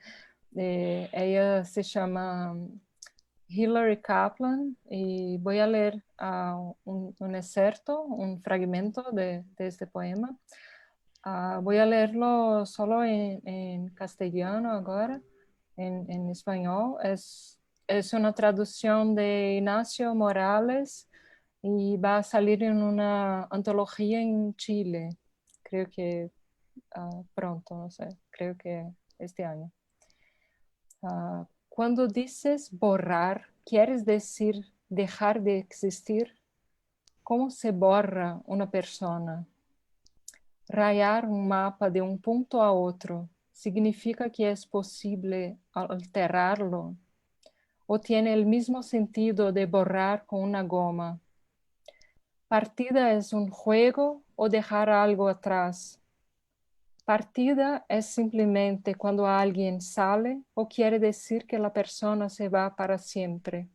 Ella se llama Hilary Kaplan y voy a leer un excerto, un fragmento de este poema. Voy a leerlo solo en castellano ahora, en español. Es una traducción de Ignacio Morales y va a salir en una antología en Chile. Creo que pronto, no sé, creo que este año. Cuando dices borrar, ¿quieres decir dejar de existir? ¿Cómo se borra una persona? Rayar un mapa de un punto a otro, ¿significa que es posible alterarlo? ¿O tiene el mismo sentido de borrar con una goma? ¿Partida es un juego o dejar algo atrás? Partida es simplemente cuando alguien sale o quiere decir que la persona se va para siempre.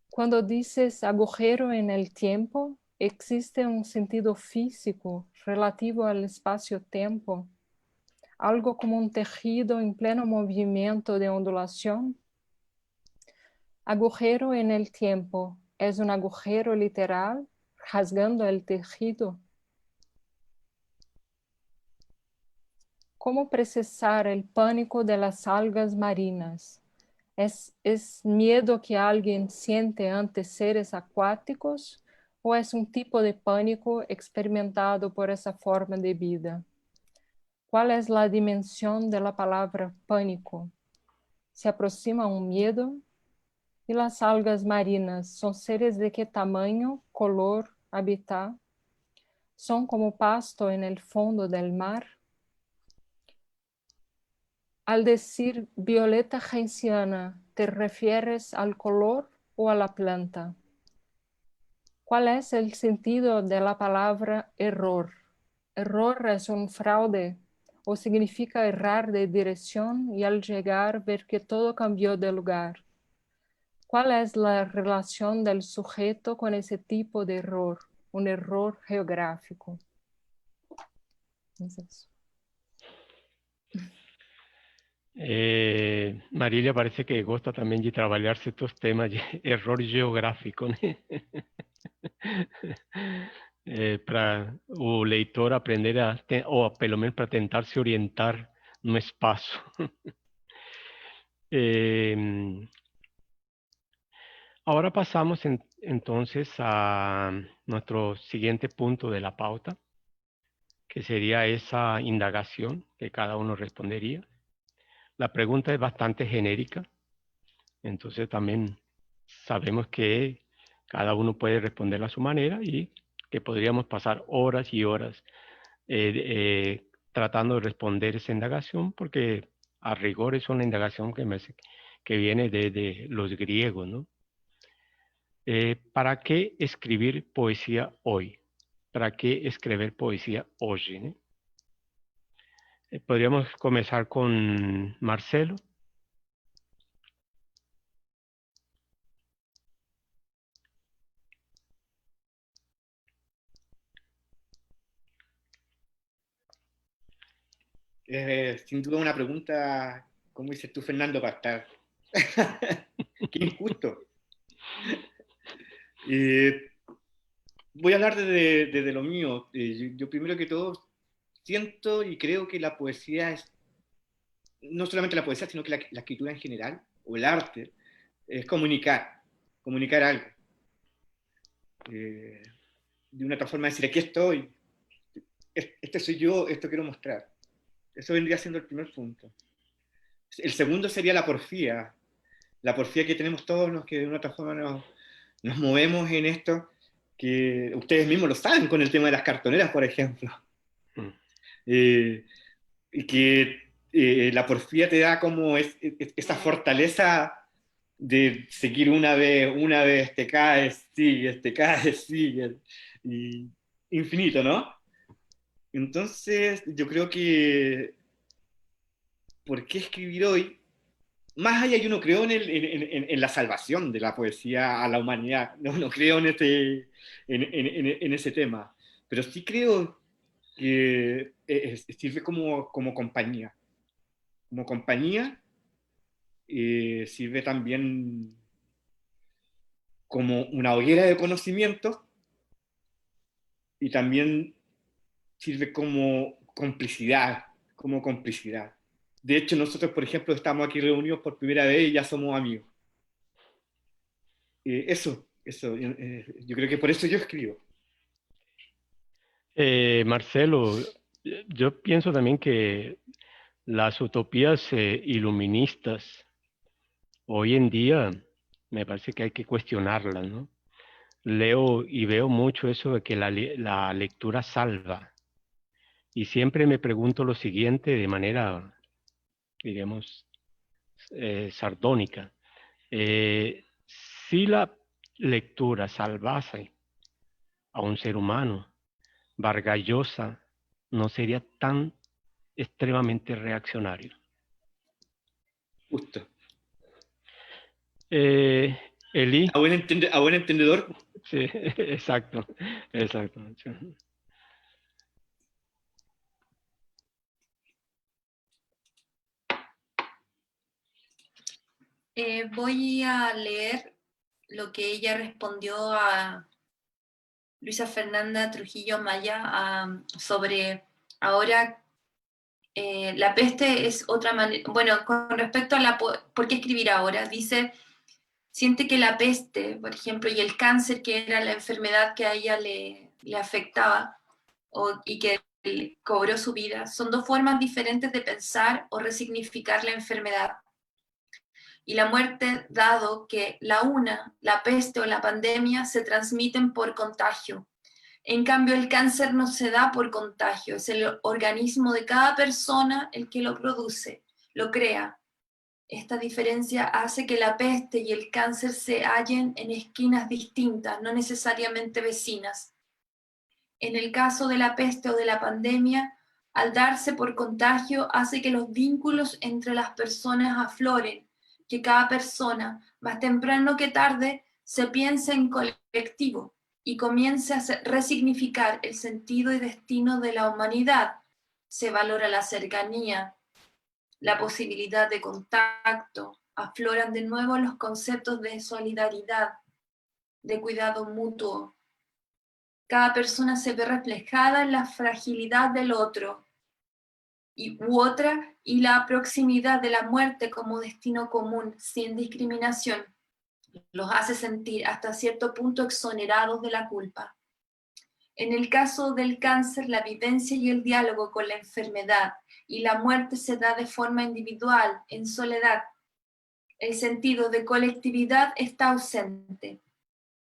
Cuando dices agujero en el tiempo, existe un sentido físico relativo al espacio-tiempo, algo como un tejido en pleno movimiento de ondulación. Agujero en el tiempo es un agujero literal rasgando el tejido. ¿Cómo procesar el pánico de las algas marinas? ¿Es miedo que alguien siente ante seres acuáticos o es un tipo de pánico experimentado por esa forma de vida? ¿Cuál es la dimensión de la palabra pánico? ¿Se aproxima un miedo? ¿Y las algas marinas son seres de qué tamaño, color, hábitat? ¿Son como pasto en el fondo del mar? Al decir violeta gentiana, ¿te refieres al color o a la planta? ¿Cuál es el sentido de la palabra error? Error es un fraude o significa errar de dirección y al llegar ver que todo cambió de lugar. ¿Cuál es la relación del sujeto con ese tipo de error? Un error geográfico. Entonces, Marilia parece que gosta também de trabalhar certos temas de error geográfico, né? Para o leitor aprender ou pelo menos para tentar se orientar no espaço. Ahora pasamos entonces a nuestro siguiente punto de la pauta, que sería esa indagación que cada uno respondería. La pregunta es bastante genérica, entonces también sabemos que cada uno puede responderla a su manera y que podríamos pasar horas y horas tratando de responder esa indagación, porque a rigor es una indagación que viene de los griegos, ¿no? ¿Para qué escribir poesía hoy? ¿Para qué escribir poesía hoy? ¿No? Podríamos comenzar con Marcelo. Sin duda una pregunta, como dices tú, Fernando, para estar. Qué injusto. Voy a hablar desde lo mío. Yo primero que todo siento y creo que la poesía es, no solamente la poesía, sino que la escritura en general, o el arte, es comunicar algo. De una otra forma decir, aquí estoy, este soy yo, esto quiero mostrar. Eso vendría siendo el primer punto. El segundo sería la porfía que tenemos todos los que de una otra forma nos movemos en esto, que ustedes mismos lo saben con el tema de las cartoneras, por ejemplo. Y que la porfía te da como esa fortaleza de seguir una vez, te caes, sigues, y infinito, ¿no? Entonces, yo creo que, ¿por qué escribir hoy? Más allá, yo no creo en la salvación de la poesía a la humanidad, no creo en ese tema, pero sí creo que sirve como compañía. Como compañía sirve también como una hoguera de conocimientos y también sirve como complicidad. De hecho, nosotros, por ejemplo, estamos aquí reunidos por primera vez y ya somos amigos. Eso, yo creo que por eso yo escribo. Marcelo, yo pienso también que las utopías iluministas hoy en día me parece que hay que cuestionarlas, ¿no? Leo y veo mucho eso de que la lectura salva. Y siempre me pregunto lo siguiente de manera, digamos, sardónica. Si la lectura salvase a un ser humano, Vargas Llosa no sería tan extremadamente reaccionario. Justo. Eli, A buen entendedor, sí, exacto, exacto. Voy a leer lo que ella respondió a Luisa Fernanda Trujillo Maya sobre ahora la peste es otra manera. Bueno, con respecto a por qué escribir ahora, dice, siente que la peste, por ejemplo, y el cáncer, que era la enfermedad que a ella le afectaba y que cobró su vida, son dos formas diferentes de pensar o resignificar la enfermedad y la muerte, dado que la peste o la pandemia, se transmiten por contagio. En cambio, el cáncer no se da por contagio, es el organismo de cada persona el que lo produce, lo crea. Esta diferencia hace que la peste y el cáncer se hallen en esquinas distintas, no necesariamente vecinas. En el caso de la peste o de la pandemia, al darse por contagio, hace que los vínculos entre las personas afloren, que cada persona, más temprano que tarde, se piense en colectivo y comience a resignificar el sentido y destino de la humanidad. Se valora la cercanía, la posibilidad de contacto, afloran de nuevo los conceptos de solidaridad, de cuidado mutuo. Cada persona se ve reflejada en la fragilidad del otro u otra y la proximidad de la muerte como destino común, sin discriminación, los hace sentir hasta cierto punto exonerados de la culpa. En el caso del cáncer, la vivencia y el diálogo con la enfermedad y la muerte se da de forma individual, en soledad. El sentido de colectividad está ausente.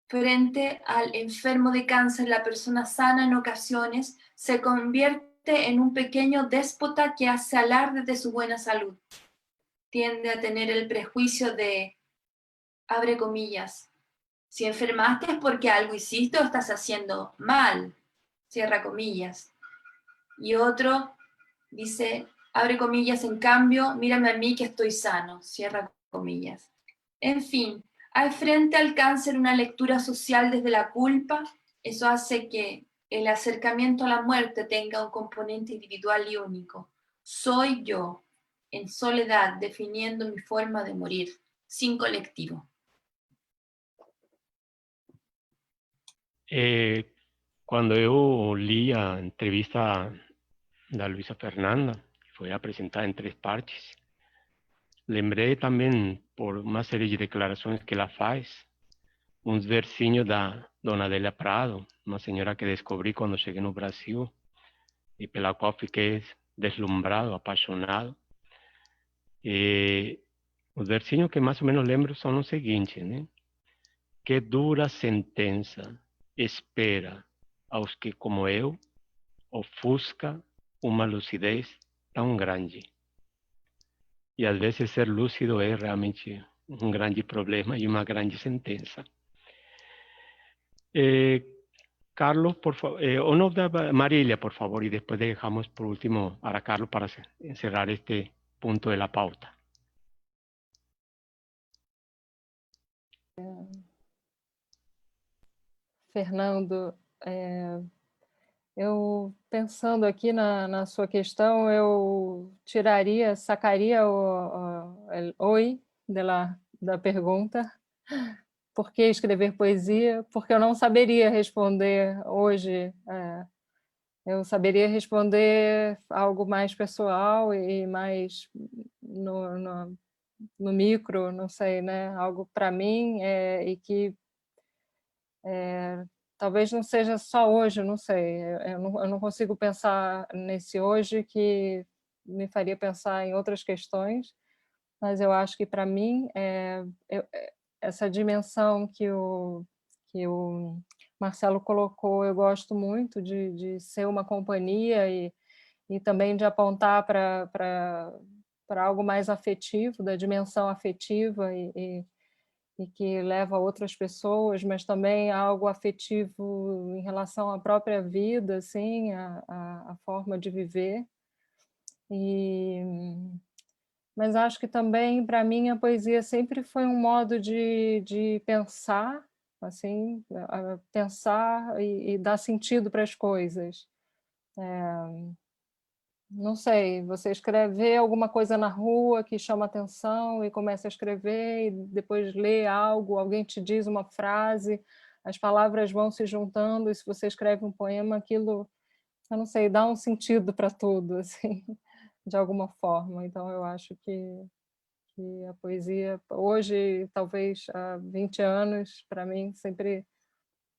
Frente al enfermo de cáncer, la persona sana en ocasiones se convierte en un pequeño déspota que hace alarde de su buena salud. Tiende a tener el prejuicio de, abre comillas, si enfermaste es porque algo hiciste o estás haciendo mal, cierra comillas. Y otro dice, abre comillas, en cambio, mírame a mí que estoy sano, cierra comillas. En fin, hay frente al cáncer una lectura social desde la culpa. Eso hace que el acercamiento a la muerte tenga un componente individual y único. Soy yo, en soledad, definiendo mi forma de morir, sin colectivo. Quando eu li a entrevista da Luisa Fernanda, que foi apresentada em 3 partes, lembrei também, por uma série de declarações que ela faz, uns versinhos da Dona Adélia Prado, uma senhora que descobri quando cheguei no Brasil e pela qual fiquei deslumbrado, apaixonado. E os versinhos que mais ou menos lembro são os seguintes, né? Que dura sentença espera aos que, como eu, ofusca uma lucidez tão grande. E às vezes ser lúcido é realmente um grande problema e uma grande sentença. Carlos, por favor, o no, Marilia, por favor, y después dejamos por último a Carlos para cerrar este punto de la pauta. Fernando, eu pensando aqui na sua questão, eu sacaria o oi da pergunta. Por que escrever poesia? Porque eu não saberia responder hoje. Eu saberia responder algo mais pessoal e mais no micro, não sei, né? Algo para mim e que talvez não seja só hoje, não sei. Eu não consigo pensar nesse hoje que me faria pensar em outras questões, mas eu acho que para mim essa dimensão que o Marcelo colocou, eu gosto muito de ser uma companhia e também de apontar para algo mais afetivo, da dimensão afetiva e que leva a outras pessoas, mas também algo afetivo em relação à própria vida, assim, a forma de viver. Mas acho que também, para mim, a poesia sempre foi um modo de pensar, assim, pensar e dar sentido para as coisas. Não sei, você escrever alguma coisa na rua que chama atenção e começa a escrever e depois lê algo, alguém te diz uma frase, as palavras vão se juntando e se você escreve um poema, aquilo, eu não sei, dá um sentido para tudo, assim, de alguma forma. Então eu acho que a poesia, hoje, talvez há 20 anos, para mim, sempre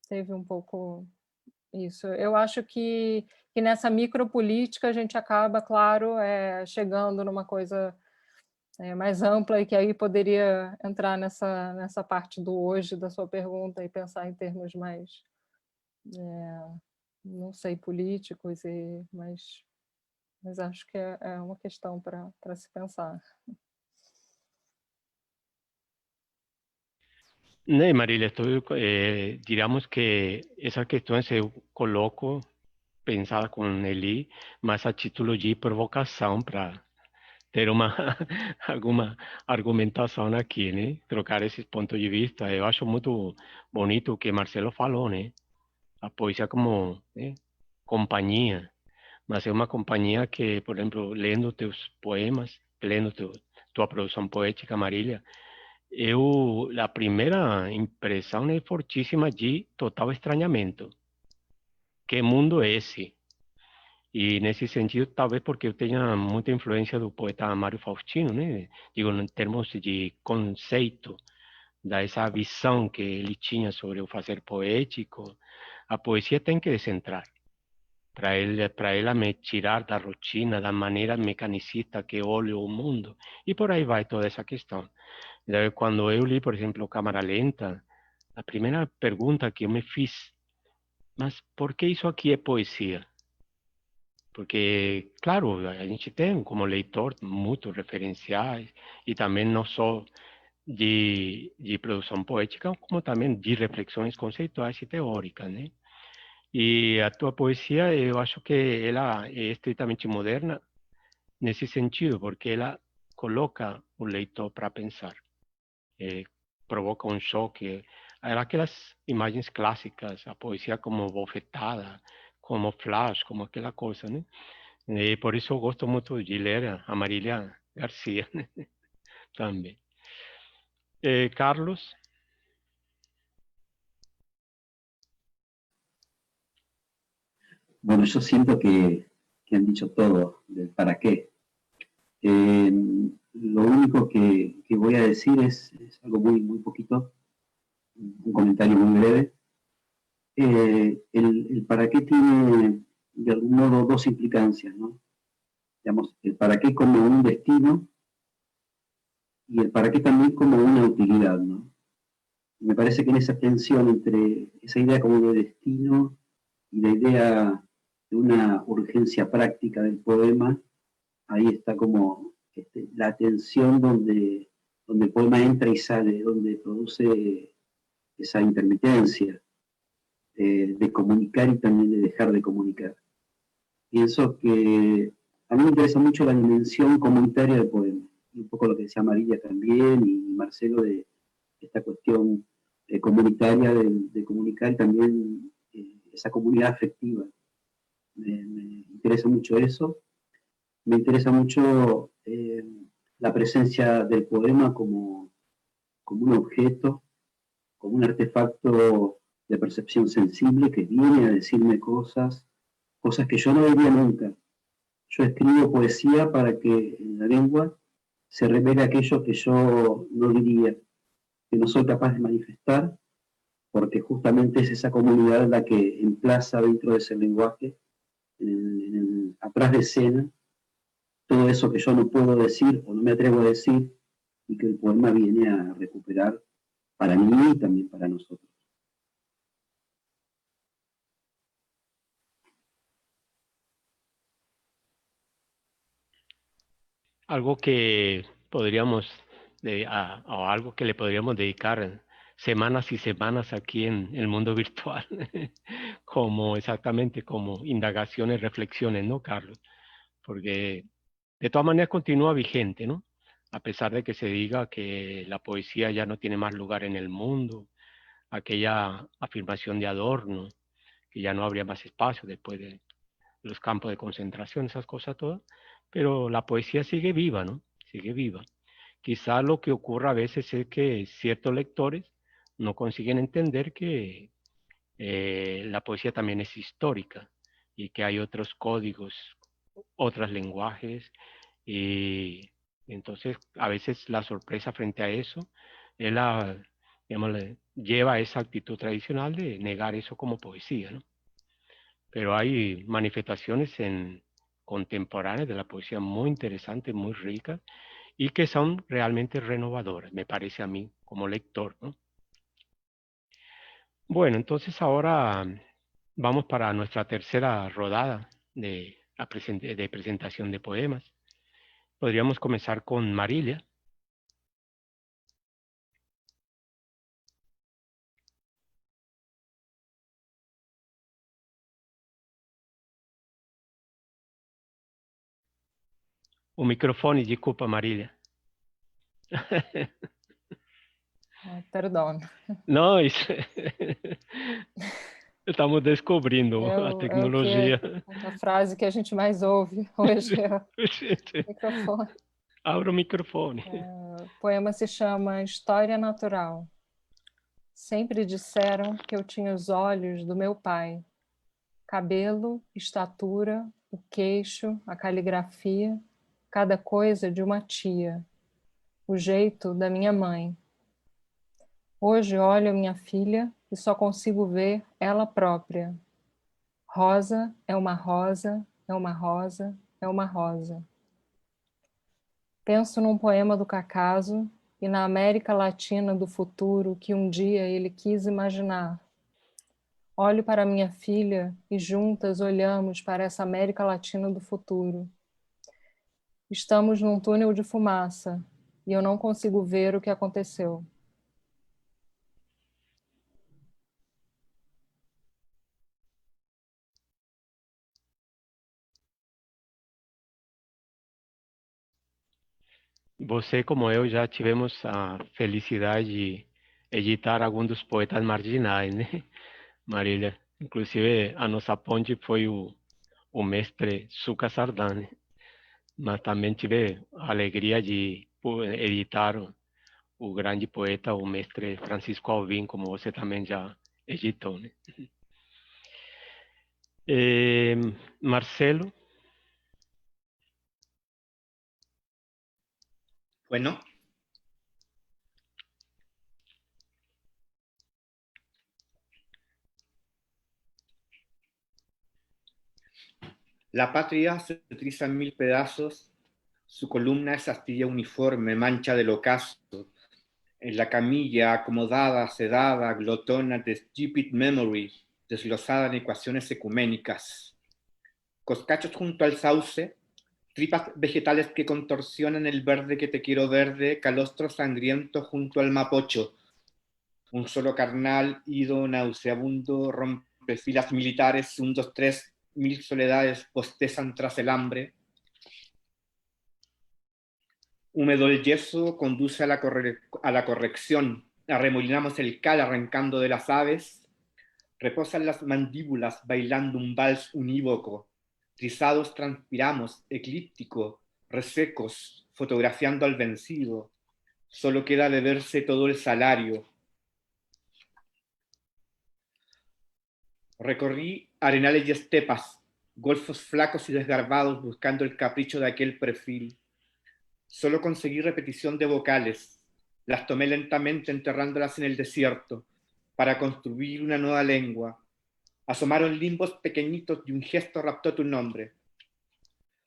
teve um pouco isso. Eu acho que nessa micropolítica a gente acaba, claro, chegando numa coisa mais ampla e que aí poderia entrar nessa parte do hoje da sua pergunta e pensar em termos mais, não sei, políticos, mas acho que é uma questão para se pensar. No, Marilia, diríamos que esa cuestión se coloco pensada con Eli, más a título de provocação para ter uma alguma argumentação aqui, né? Trocar esses pontos de vista. Eu acho muito bonito o que Marcelo falou, né? A poesia como, né, companhia, mas é uma companhia que, por exemplo, lendo teus poemas, lendo tua produção poética, Marília, a primeira impressão é fortíssima de total estranhamento. Que mundo é esse? E nesse sentido, talvez porque eu tenha muita influência do poeta Mário Faustino, né? Digo, em termos de conceito, dessa visão que ele tinha sobre o fazer poético, a poesia tem que descentrar. Para ela me tirar da rotina, da maneira mecanicista que olho o mundo. E por aí vai toda essa questão. Quando eu li, por exemplo, Câmara Lenta, a primeira pergunta que eu me fiz, mas por que isso aqui é poesia? Porque, claro, a gente tem como leitor muitos referenciais e também não só de produção poética, como também de reflexões conceituais e teóricas, né? E a tua poesia, eu acho que ela é estritamente moderna nesse sentido, porque ela coloca o leitor para pensar, provoca um choque. Aquelas imagens clássicas, a poesia como bofetada, como flash, como aquela coisa, né? E por isso eu gosto muito de ler a Marília Garcia, né? Também. Carlos, Bueno, yo siento que han dicho todo del para qué. Lo único que voy a decir es algo muy poquito, un comentario muy breve. El para qué tiene de algún modo dos implicancias, ¿no? Digamos, el para qué como un destino y el para qué también como una utilidad, ¿no? Me parece que en esa tensión entre esa idea como de destino y la idea de una urgencia práctica del poema, ahí está como la tensión donde el poema entra y sale, donde produce esa intermitencia de comunicar y también de dejar de comunicar. Pienso que a mí me interesa mucho la dimensión comunitaria del poema, y un poco lo que decía María también y Marcelo de esta cuestión comunitaria de comunicar y también esa comunidad afectiva. Me interesa mucho eso. Me interesa mucho la presencia del poema como un objeto, como un artefacto de percepción sensible que viene a decirme cosas que yo no diría nunca. Yo escribo poesía para que en la lengua se revele aquello que yo no diría, que no soy capaz de manifestar, porque justamente es esa comunidad la que emplaza dentro de ese lenguaje, atrás de escena, todo eso que yo no puedo decir o no me atrevo a decir y que el poema viene a recuperar para mí y también para nosotros. algo que podríamos, o algo que le podríamos dedicar semanas y semanas aquí en el mundo virtual, como exactamente como indagaciones, reflexiones, ¿no, Carlos? Porque de todas maneras continúa vigente, ¿no? A pesar de que se diga que la poesía ya no tiene más lugar en el mundo, aquella afirmación de Adorno, que ya no habría más espacio después de los campos de concentración, esas cosas todas, pero la poesía sigue viva, ¿no? Sigue viva. Quizá lo que ocurra a veces es que ciertos lectores no consiguen entender que la poesía también es histórica y que hay otros códigos, otros lenguajes, y entonces a veces la sorpresa frente a eso es digamos, lleva a esa actitud tradicional de negar eso como poesía, ¿no? Pero hay manifestaciones contemporáneas de la poesía muy interesantes, muy ricas, y que son realmente renovadoras, me parece a mí, como lector, ¿no? Bueno, entonces ahora vamos para nuestra tercera rodada de presentación de poemas. Podríamos comenzar con Marilia. Un microfone, desculpa, Marilia. Perdão. Nós estamos descobrindo a É tecnologia. a frase que a gente mais ouve hoje é o microfone. Abra o microfone. O poema se chama História Natural. Sempre disseram que eu tinha os olhos do meu pai. Cabelo, estatura, o queixo, a caligrafia, cada coisa de uma tia. O jeito da minha mãe. Hoje olho a minha filha e só consigo ver ela própria. Rosa é uma rosa, é uma rosa, é uma rosa. Penso num poema do Cacaso e na América Latina do futuro que um dia ele quis imaginar. Olho para minha filha e juntas olhamos para essa América Latina do futuro. Estamos num túnel de fumaça e eu não consigo ver o que aconteceu. Você, como eu, já tivemos a felicidade de editar alguns dos poetas marginais, né, Marília? Inclusive, a nossa ponte foi o mestre Suca Sardá, né? Mas também tive a alegria de editar o grande poeta, o mestre Francisco Alvim, como você também já editou, né? Marcelo. Bueno, la patria se triza en mil pedazos, su columna es astilla uniforme, mancha del ocaso. En la camilla, acomodada, sedada, glotona de stupid memory, desglosada en ecuaciones ecuménicas. Coscachos junto al sauce, tripas vegetales que contorsionan el verde que te quiero verde, calostro sangriento junto al mapocho. Un solo carnal, ido, nauseabundo, rompe filas militares, 1, 2, 3, 1000 soledades bostezan tras el hambre. Húmedo el yeso conduce a la corrección. Arremolinamos el cal arrancando de las aves. Reposan las mandíbulas bailando un vals unívoco. Rizados transpiramos, eclíptico, resecos, fotografiando al vencido. Solo queda de verse todo el salario. Recorrí arenales y estepas, golfos flacos y desgarbados buscando el capricho de aquel perfil. Solo conseguí repetición de vocales. Las tomé lentamente enterrándolas en el desierto para construir una nueva lengua. Asomaron limbos pequeñitos y un gesto raptó tu nombre.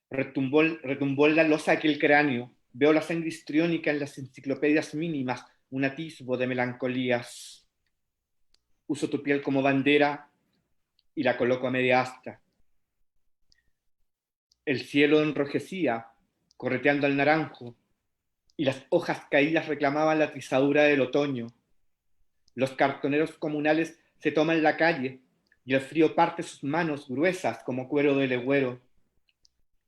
Retumbó en la losa aquel cráneo. Veo la sangre histriónica en las enciclopedias mínimas, un atisbo de melancolías. Uso tu piel como bandera y la coloco a media asta. El cielo enrojecía, correteando al naranjo, y las hojas caídas reclamaban la trizadura del otoño. Los cartoneros comunales se toman la calle, y el frío parte sus manos gruesas como cuero de legüero.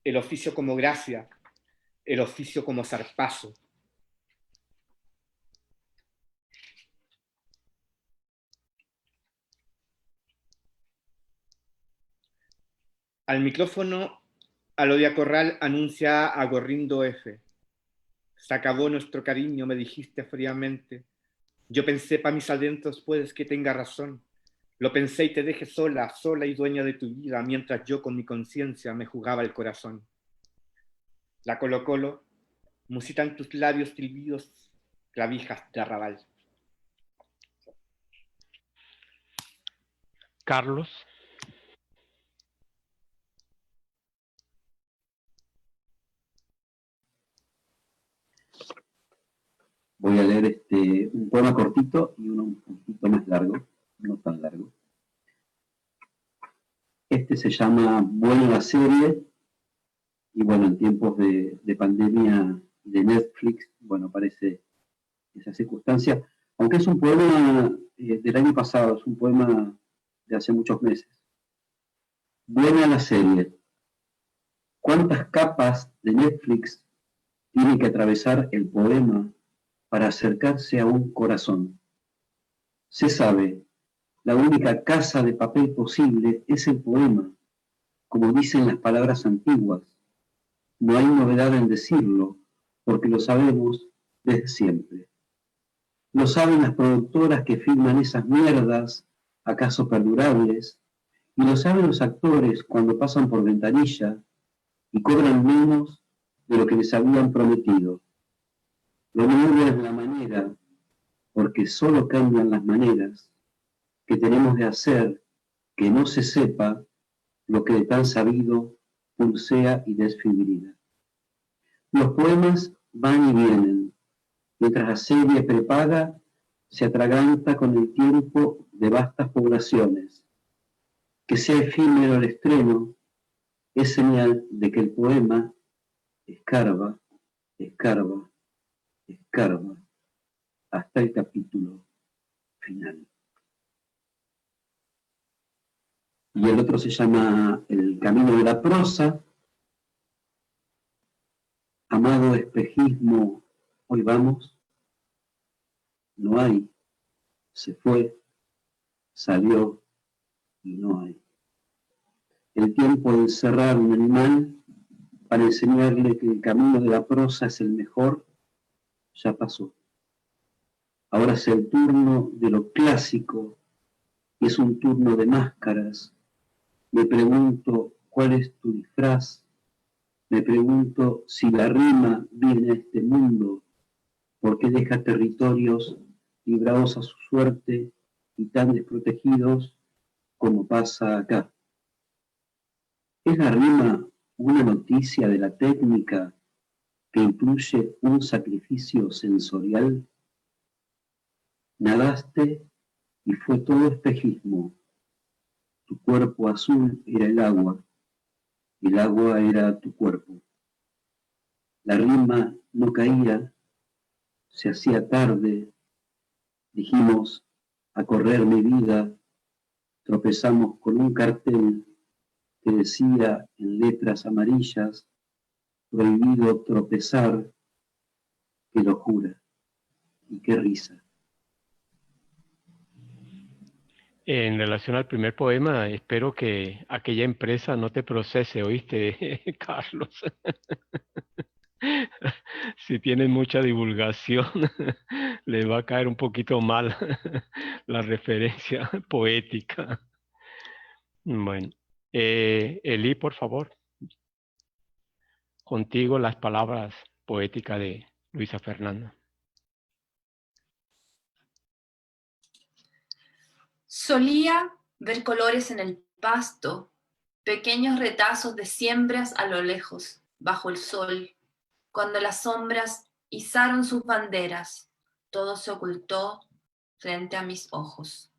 El oficio como gracia, el oficio como zarpazo. Al micrófono, Alodia Corral anuncia a Gorrindo F. Se acabó nuestro cariño, me dijiste fríamente. Yo pensé pa' mis adentros, puedes que tenga razón. Lo pensé y te dejé sola, sola y dueña de tu vida, mientras yo con mi conciencia me jugaba el corazón. La Colo Colo musitan tus labios silbidos, clavijas de arrabal. Carlos. Voy a leer un poema cortito y uno un poquito más largo, no tan largo. Este se llama Buena la serie, y bueno, en tiempos de pandemia de Netflix, bueno, aparece esa circunstancia, aunque es un poema del año pasado, es un poema de hace muchos meses. Buena la serie. ¿Cuántas capas de Netflix tiene que atravesar el poema para acercarse a un corazón? Se sabe, la única casa de papel posible es el poema, como dicen las palabras antiguas. No hay novedad en decirlo, porque lo sabemos desde siempre. Lo saben las productoras que filman esas mierdas, acaso perdurables, y lo saben los actores cuando pasan por ventanilla y cobran menos de lo que les habían prometido. Lo nuevo es la manera, porque solo cambian las maneras que tenemos de hacer que no se sepa lo que de tan sabido pulsea y desfibrila. Los poemas van y vienen, mientras la serie prepaga se atraganta con el tiempo de vastas poblaciones. Que sea efímero el estreno es señal de que el poema escarba, escarba, escarba hasta el capítulo final. Y el otro se llama El camino de la prosa. Amado espejismo, hoy vamos. No hay, se fue, salió y no hay. El tiempo de encerrar un animal para enseñarle que el camino de la prosa es el mejor, ya pasó. Ahora es el turno de lo clásico, y es un turno de máscaras. Me pregunto cuál es tu disfraz, me pregunto si la rima viene a este mundo, porque deja territorios librados a su suerte y tan desprotegidos como pasa acá. ¿Es la rima una noticia de la técnica que incluye un sacrificio sensorial? Nadaste y fue todo espejismo. Tu cuerpo azul era el agua era tu cuerpo. La rima no caía, se hacía tarde, dijimos a correr mi vida, tropezamos con un cartel que decía en letras amarillas, prohibido tropezar, que lo jura. Y qué risa. En relación al primer poema, espero que aquella empresa no te procese, ¿oíste, Carlos? Si tienes mucha divulgación, le va a caer un poquito mal la referencia poética. Bueno, Eli, por favor, contigo las palabras poéticas de Luisa Fernanda. Solía ver colores en el pasto, pequeños retazos de siembras a lo lejos, bajo el sol. Cuando las sombras izaron sus banderas, todo se ocultó frente a mis ojos.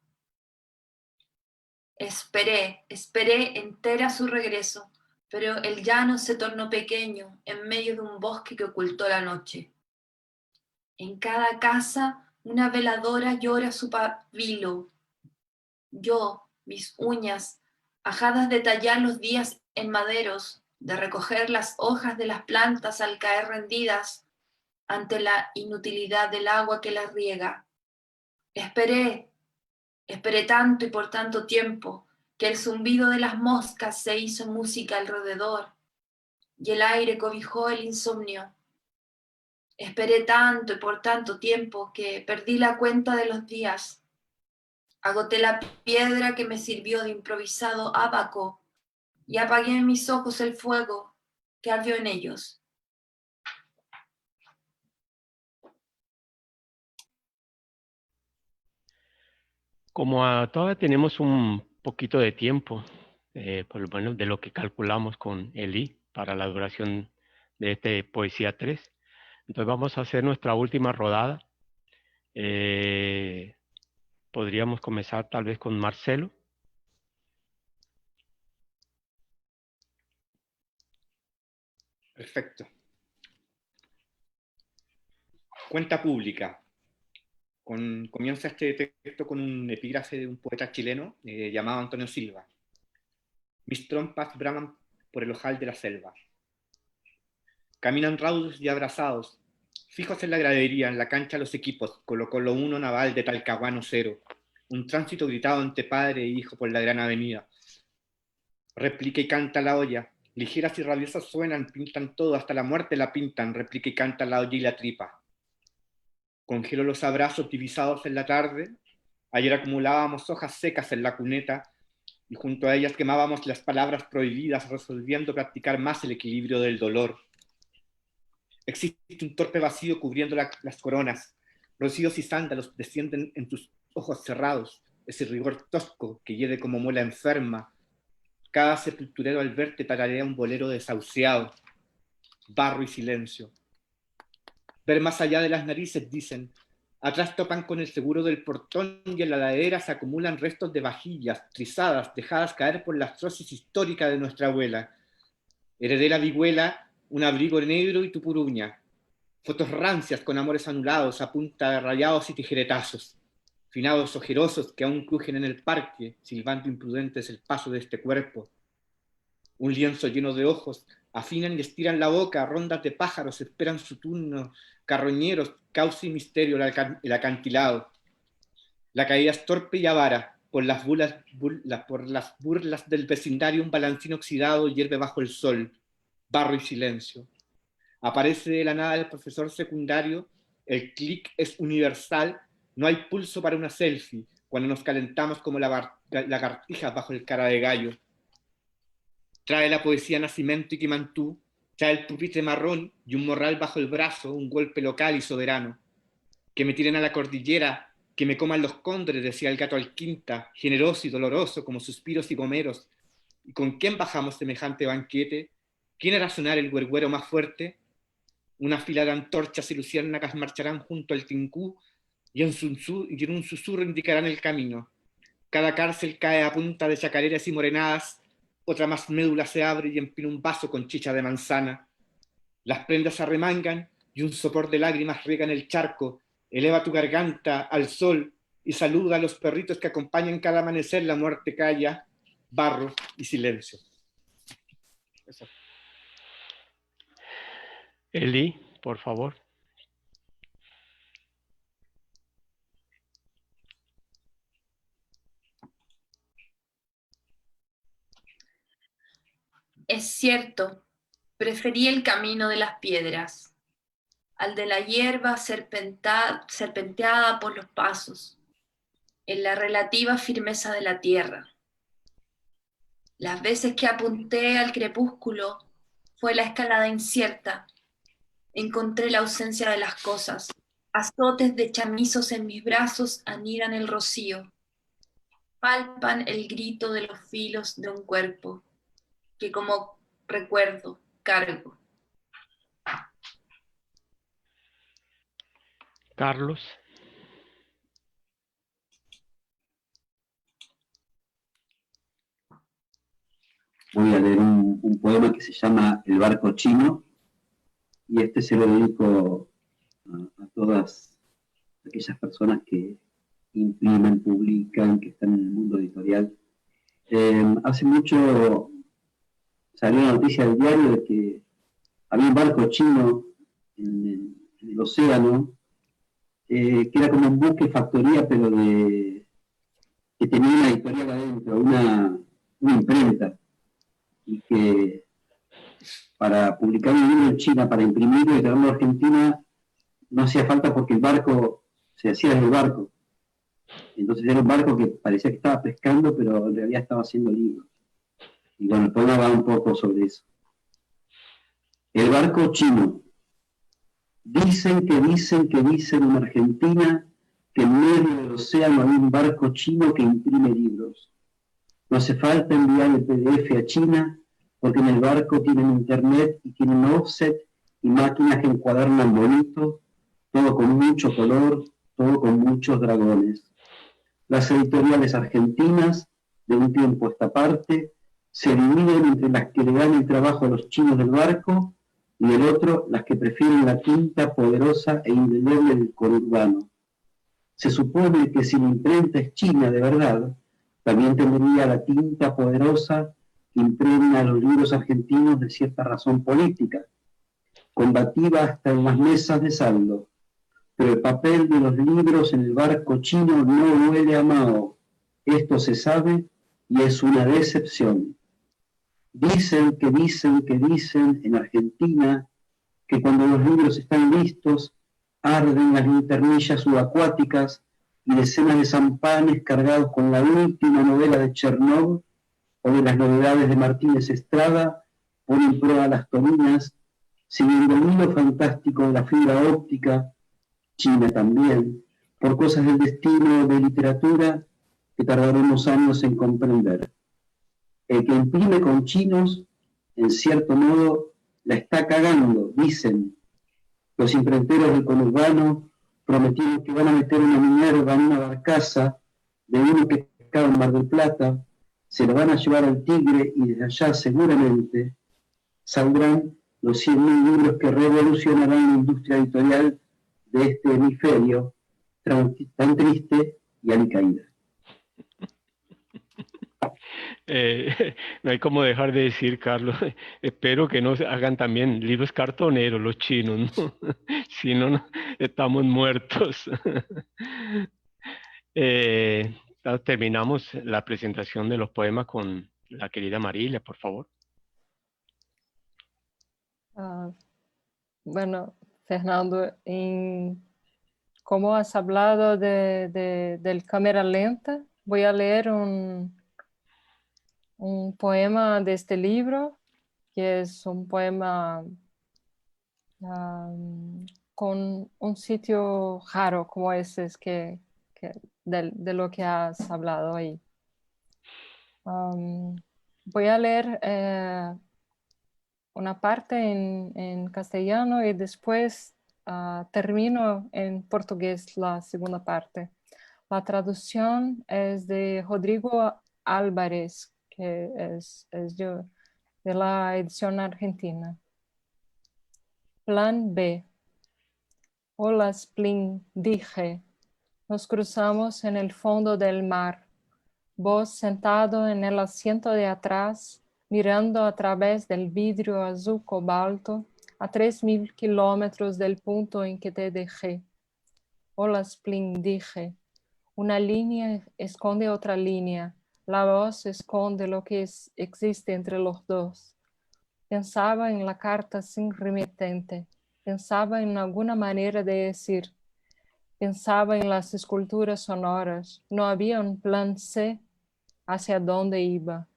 Esperé entera su regreso, pero el llano se tornó pequeño en medio de un bosque que ocultó la noche. En cada casa una veladora llora su pabilo. Yo, mis uñas, ajadas de tallar los días en maderos, de recoger las hojas de las plantas al caer rendidas ante la inutilidad del agua que las riega. Esperé tanto y por tanto tiempo, que el zumbido de las moscas se hizo música alrededor, y el aire cobijó el insomnio. Esperé tanto y por tanto tiempo, que perdí la cuenta de los días. Agoté la piedra que me sirvió de improvisado ábaco, y apagué en mis ojos el fuego que ardió en ellos. Como todavía tenemos un poquito de tiempo, por lo menos de lo que calculamos con Eli para la duración de este Poesía 3, entonces vamos a hacer nuestra última rodada. Podríamos comenzar tal vez con Marcelo. Perfecto. Cuenta pública. Comienza este texto con un epígrafe de un poeta chileno llamado Antonio Silva. Mis trompas braman por el ojal de la selva. Caminan raudos y abrazados, fijos en la gradería, en la cancha los equipos, Colo-Colo 1, Naval de Talcahuano 0. Un tránsito gritado entre padre e hijo por la gran avenida. Replica y canta la olla, ligeras y rabiosas suenan, pintan todo, hasta la muerte la pintan, replica y canta la olla y la tripa. Congelo los abrazos divisados en la tarde, ayer acumulábamos hojas secas en la cuneta, y junto a ellas quemábamos las palabras prohibidas, resolviendo practicar más el equilibrio del dolor. Existe un torpe vacío cubriendo las coronas, rocíos y sándalos descienden en tus ojos cerrados, ese rigor tosco que hiede como muela enferma. Cada sepulturero al verte tararea un bolero desahuciado, barro y silencio. Ver más allá de las narices, dicen. Atrás topan con el seguro del portón y en la ladera se acumulan restos de vajillas, trizadas, dejadas caer por la astrosis histórica de nuestra abuela. Heredé la vihuela, un abrigo negro y tu puruña. Fotos rancias con amores anulados a punta de rayados y tijeretazos. Finados ojerosos que aún crujen en el parque, silbando imprudentes el paso de este cuerpo. Un lienzo lleno de ojos, afinan y estiran la boca, rondas de pájaros esperan su turno, carroñeros, causa y misterio el acantilado. La caída es torpe y avara, por las burlas del vecindario un balancín oxidado hierve bajo el sol, barro y silencio. Aparece de la nada el profesor secundario, el clic es universal, no hay pulso para una selfie, cuando nos calentamos como lagartijas bajo el cara de gallo. Trae la poesía Nacimiento y Quimantú, trae el pupitre marrón y un morral bajo el brazo, un golpe local y soberano. Que me tiren a la cordillera, que me coman los cóndores, decía el gato al quinta, generoso y doloroso como suspiros y gomeros. ¿Y con quién bajamos semejante banquete? ¿Quién hará sonar el güergüero más fuerte? Una fila de antorchas y luciérnagas marcharán junto al tincú y en un susurro indicarán el camino. Cada cárcel cae a punta de chacareras y morenadas, otra más médula se abre y empina un vaso con chicha de manzana. Las prendas se arremangan y un sopor de lágrimas riega en el charco. Eleva tu garganta al sol y saluda a los perritos que acompañan cada amanecer. La muerte calla, barro y silencio. Eso. Eli, por favor. Es cierto, preferí el camino de las piedras, al de la hierba serpenteada por los pasos, en la relativa firmeza de la tierra. Las veces que apunté al crepúsculo fue la escalada incierta. Encontré la ausencia de las cosas. Azotes de chamizos en mis brazos anidan el rocío. Palpan el grito de los filos de un cuerpo que como recuerdo cargo. Carlos. Voy a leer un poema que se llama El barco chino, y este se lo dedico a todas aquellas personas que imprimen, publican, que están en el mundo editorial. Hace mucho salió la noticia del diario de que había un barco chino en el océano, que era como un buque factoría, pero que tenía una editorial adentro, una imprenta, y que para publicar un libro en China, para imprimirlo y traerlo a Argentina, no hacía falta porque el barco se hacía desde el barco. Entonces era un barco que parecía que estaba pescando, pero en realidad estaba haciendo libros. Y bueno, el poema va un poco sobre eso. El barco chino. Dicen en Argentina que en medio del océano hay un barco chino que imprime libros. No hace falta enviar el PDF a China, porque en el barco tienen internet y tienen offset y máquinas que encuadernan bonito, todo con mucho color, todo con muchos dragones. Las editoriales argentinas, de un tiempo a esta parte, se dividen entre las que le dan el trabajo a los chinos del barco y el otro las que prefieren la tinta poderosa e indeleble del conurbano. Se supone que si la imprenta es china de verdad, también tendría la tinta poderosa que impregna los libros argentinos de cierta razón política, combativa hasta en las mesas de saldo. Pero el papel de los libros en el barco chino no huele a Mao. Esto se sabe y es una decepción. Dicen en Argentina que cuando los libros están listos, arden las linternillas subacuáticas y decenas de zampanes cargados con la última novela de Chernov o de las novedades de Martínez Estrada ponen proa a las toninas, siguiendo el hilo fantástico de la fibra óptica, China también, por cosas del destino de literatura que tardaremos años en comprender. El que imprime con chinos, en cierto modo, la está cagando, dicen. Los imprenteros del conurbano prometieron que van a meter una Minerva en una barcaza de uno que pescaba en Mar del Plata, se lo van a llevar al Tigre y desde allá seguramente saldrán los 100.000 libros que revolucionarán la industria editorial de este hemisferio tan triste y alicaída. No hay como dejar de decir, Carlos, espero que no hagan también libros cartoneros los chinos, ¿no? Si no, estamos muertos. Terminamos la presentación de los poemas con la querida Marilia, por favor. Bueno, Fernando, como has hablado del cámara lenta, voy a leer un poema de este libro, que es un poema con un sitio raro como ese es de lo que has hablado ahí. Voy a leer una parte en castellano y después termino en portugués la segunda parte. La traducción es de Rodrigo Álvarez, que es de la edición argentina. Plan B. Hola, Splin, dije. Nos cruzamos en el fondo del mar. Vos sentado en el asiento de atrás, mirando a través del vidrio azul cobalto a 3.000 kilómetros del punto en que te dejé. Hola, Splin, dije. Una línea esconde otra línea. La voz esconde lo que existe entre los dos. Pensaba en la carta sin remitente. Pensaba en alguna manera de decir. Pensaba en las esculturas sonoras. No había un plan C hacia dónde iba.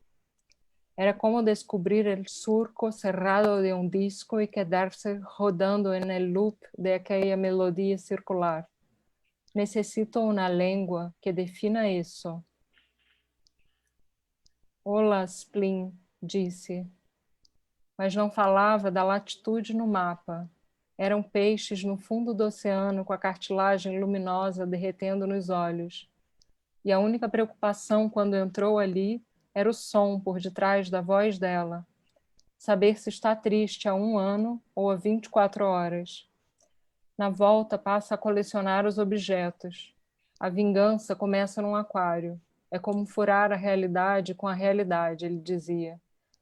Era como descubrir el surco cerrado de un disco y quedarse rodando en el loop de aquella melodía circular. Necesito una lengua que defina isso. Olá, Splin, disse. Mas não falava da latitude no mapa. Eram peixes no fundo do oceano com a cartilagem luminosa derretendo nos olhos. E a única preocupação quando entrou ali era o som por detrás da voz dela. Saber se está triste há 1 ano ou há 24 horas. Na volta passa a colecionar os objetos. A vingança começa num aquário. É como furar a realidade com a realidade, ele dizia.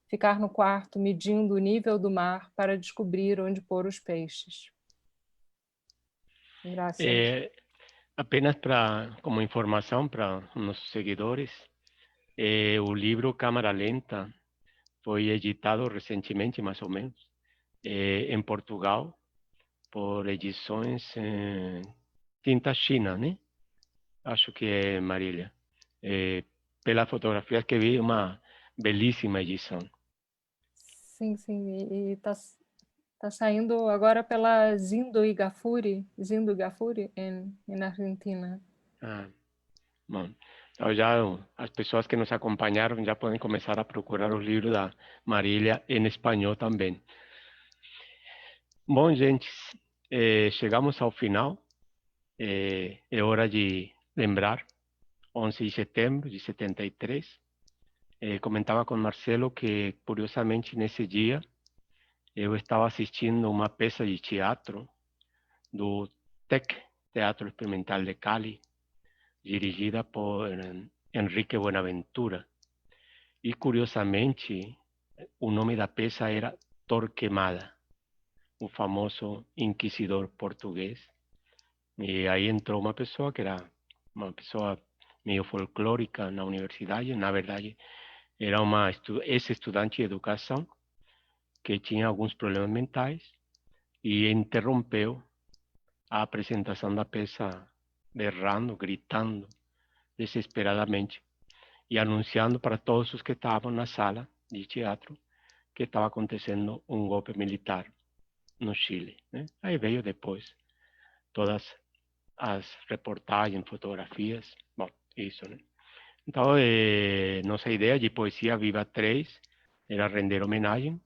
ficar no quarto medindo o nível do mar para descobrir onde pôr os peixes. Graças. Apenas como informação para nossos seguidores, o livro Câmara Lenta foi editado recentemente, mais ou menos, em Portugal, por edições Tinta China, né? Acho que é Marília. Pelas fotografias que vi, uma belíssima edição. Sim, sim. E tá saindo agora pela Zindo e Gafuri na Argentina. Bom, então já as pessoas que nos acompanharam já podem começar a procurar os livros da Marília em espanhol também. Bom, gente, chegamos ao final. É hora de lembrar, 11 de setembro de 73. Comentava com Marcelo que, curiosamente, nesse dia, eu estava assistindo uma peça de teatro do TEC, Teatro Experimental de Cali, dirigida por Enrique Buenaventura. E, curiosamente, o nome da peça era Torquemada, o famoso inquisidor português. E aí entrou uma pessoa que era uma pessoa meio folclórica na universidade. Na verdade, era uma ex-estudante de educação que tinha alguns problemas mentais e interrompeu a apresentação da peça berrando, gritando desesperadamente e anunciando para todos os que estavam na sala de teatro que estava acontecendo um golpe militar no Chile, né? Aí veio depois todas as reportagens, fotografias, bom, isso, né? Então, nossa ideia de Poesia Viva 3 era render homenagem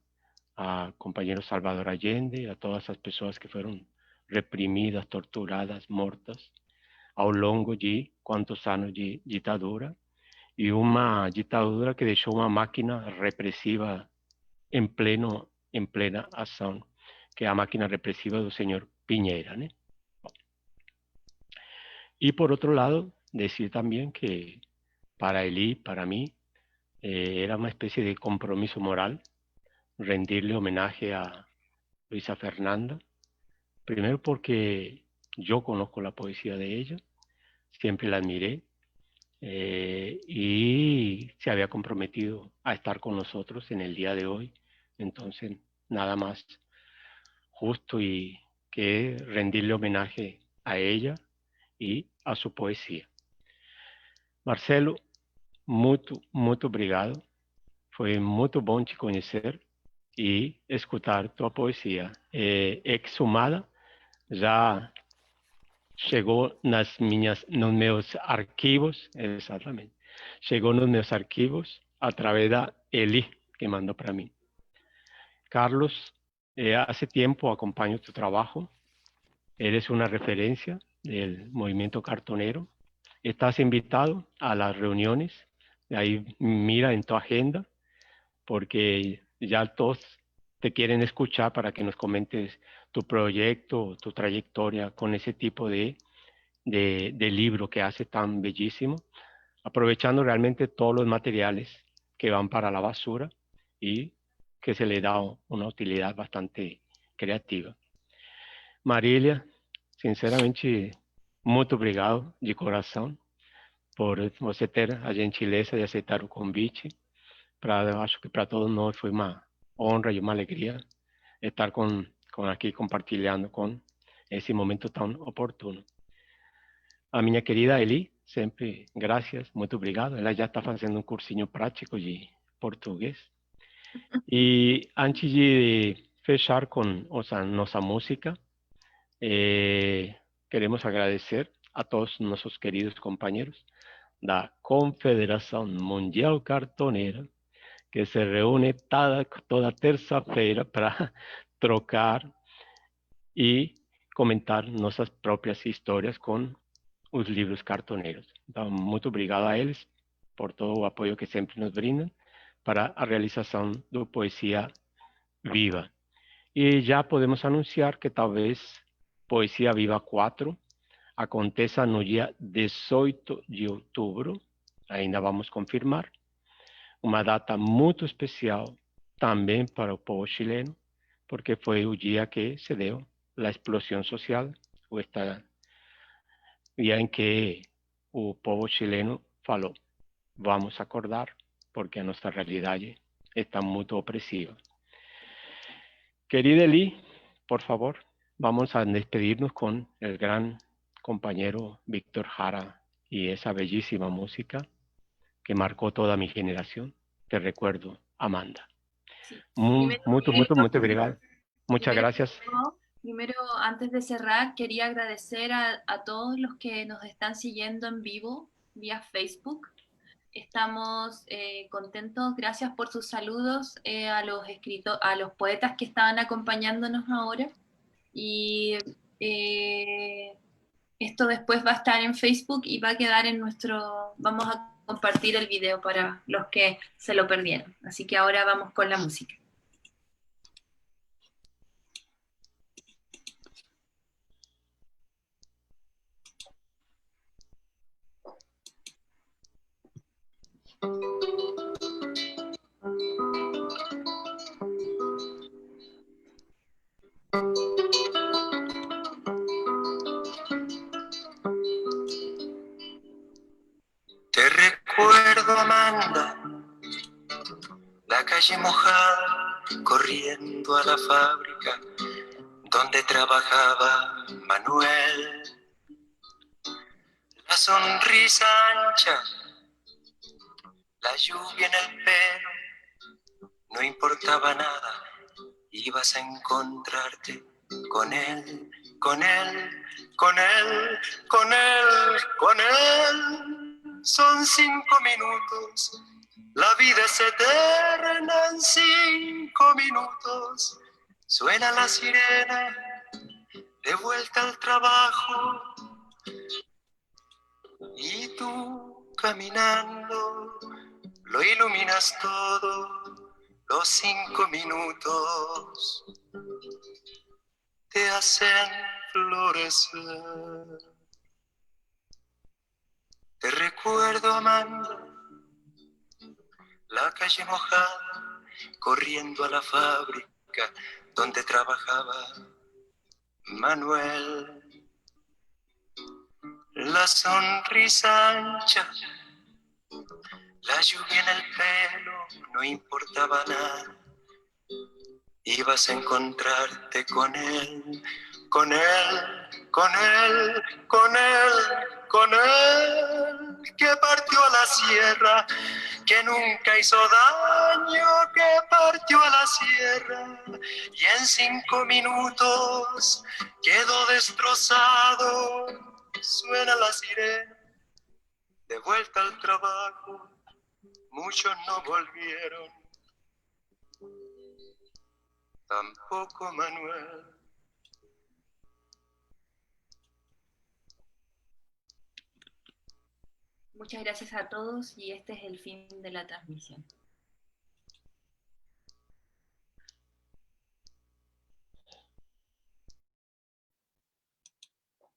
a companheiro Salvador Allende, a todas as pessoas que foram reprimidas, torturadas, mortas ao longo de quantos anos de ditadura, e uma ditadura que deixou uma máquina repressiva em plena ação, que é a máquina repressiva do senhor Piñera, né? Y por otro lado, decir también que para Eli, para mí, era una especie de compromiso moral rendirle homenaje a Luisa Fernanda, primero porque yo conozco la poesía de ella, siempre la admiré, y se había comprometido a estar con nosotros en el día de hoy, entonces nada más justo y que rendirle homenaje a ella e a sua poesia. Marcelo, muito obrigado. Foi muito bom te conhecer e escutar tua poesia. Exumada já chegou nos meus arquivos, exatamente. Chegou nos meus arquivos através da Eli, que mandou para mim. Carlos, hace tiempo acompaño tu trabajo. Eres una referencia del movimiento cartonero. Estás invitado a las reuniones. Ahí mira en tu agenda, porque ya todos te quieren escuchar para que nos comentes tu proyecto, tu trayectoria con ese tipo de libro que hace tan bellísimo, aprovechando realmente todos los materiales que van para la basura y que se le da una utilidad bastante creativa. Marília, sinceramente, muito obrigado de coração por você ter a gentileza de aceitar o convite. Acho que para todos nós foi uma honra e uma alegria estar aqui compartilhando com esse momento tão oportuno. A minha querida Eli, sempre graças, muito obrigado. Ela já está fazendo um cursinho prático de português. E antes de fechar com nossa música, queremos agradecer a todos nuestros queridos compañeros de la Confederación Mundial Cartonera, que se reúne toda terça-feira para trocar y comentar nuestras propias historias con los libros cartoneros. Entonces, muito obrigado a ellos por todo o apoyo que siempre nos brindan para a realización de Poesía Viva. Y ya podemos anunciar que talvez Poesia Viva 4 aconteça no dia 18 de outubro, ainda vamos confirmar, uma data muito especial también para el pueblo chileno, porque fue el día que se dio la explosión social, o esta día en que el pueblo chileno faló, vamos a acordar, porque nuestra realidad está muy opresiva. Querida Eli, por favor, vamos a despedirnos con el gran compañero Víctor Jara y esa bellísima música que marcó toda mi generación. Te recuerdo, Amanda. Sí. Muy obrigado. Muchas gracias. Primero, antes de cerrar, quería agradecer a todos los que nos están siguiendo en vivo vía Facebook. Estamos contentos, gracias por sus saludos a los poetas que estaban acompañándonos ahora. Y esto después va a estar en Facebook y va a quedar en vamos a compartir el video para los que se lo perdieron. Así que ahora vamos con la música. Te recuerdo, Amanda, la calle mojada, corriendo a la fábrica donde trabajaba Manuel. La sonrisa ancha, la lluvia en el pelo, no importaba nada, ibas a encontrarte con él, con él, con él, con él, con él. Son 5 minutos, la vida es eterna en 5 minutos. Suena la sirena, de vuelta al trabajo, y tú caminando, lo iluminas todo, los 5 minutos te hacen florecer. Te recuerdo, Amanda, la calle mojada, corriendo a la fábrica donde trabajaba Manuel. La sonrisa ancha, la lluvia en el pelo, no importaba nada. Ibas a encontrarte con él, con él, con él, con él, con él, que partió a la sierra, que nunca hizo daño, que partió a la sierra, y en 5 minutos quedó destrozado. Suena la sirena, de vuelta al trabajo, muchos no volvieron, tampoco Manuel. Muchas gracias a todos y este es el fin de la transmisión.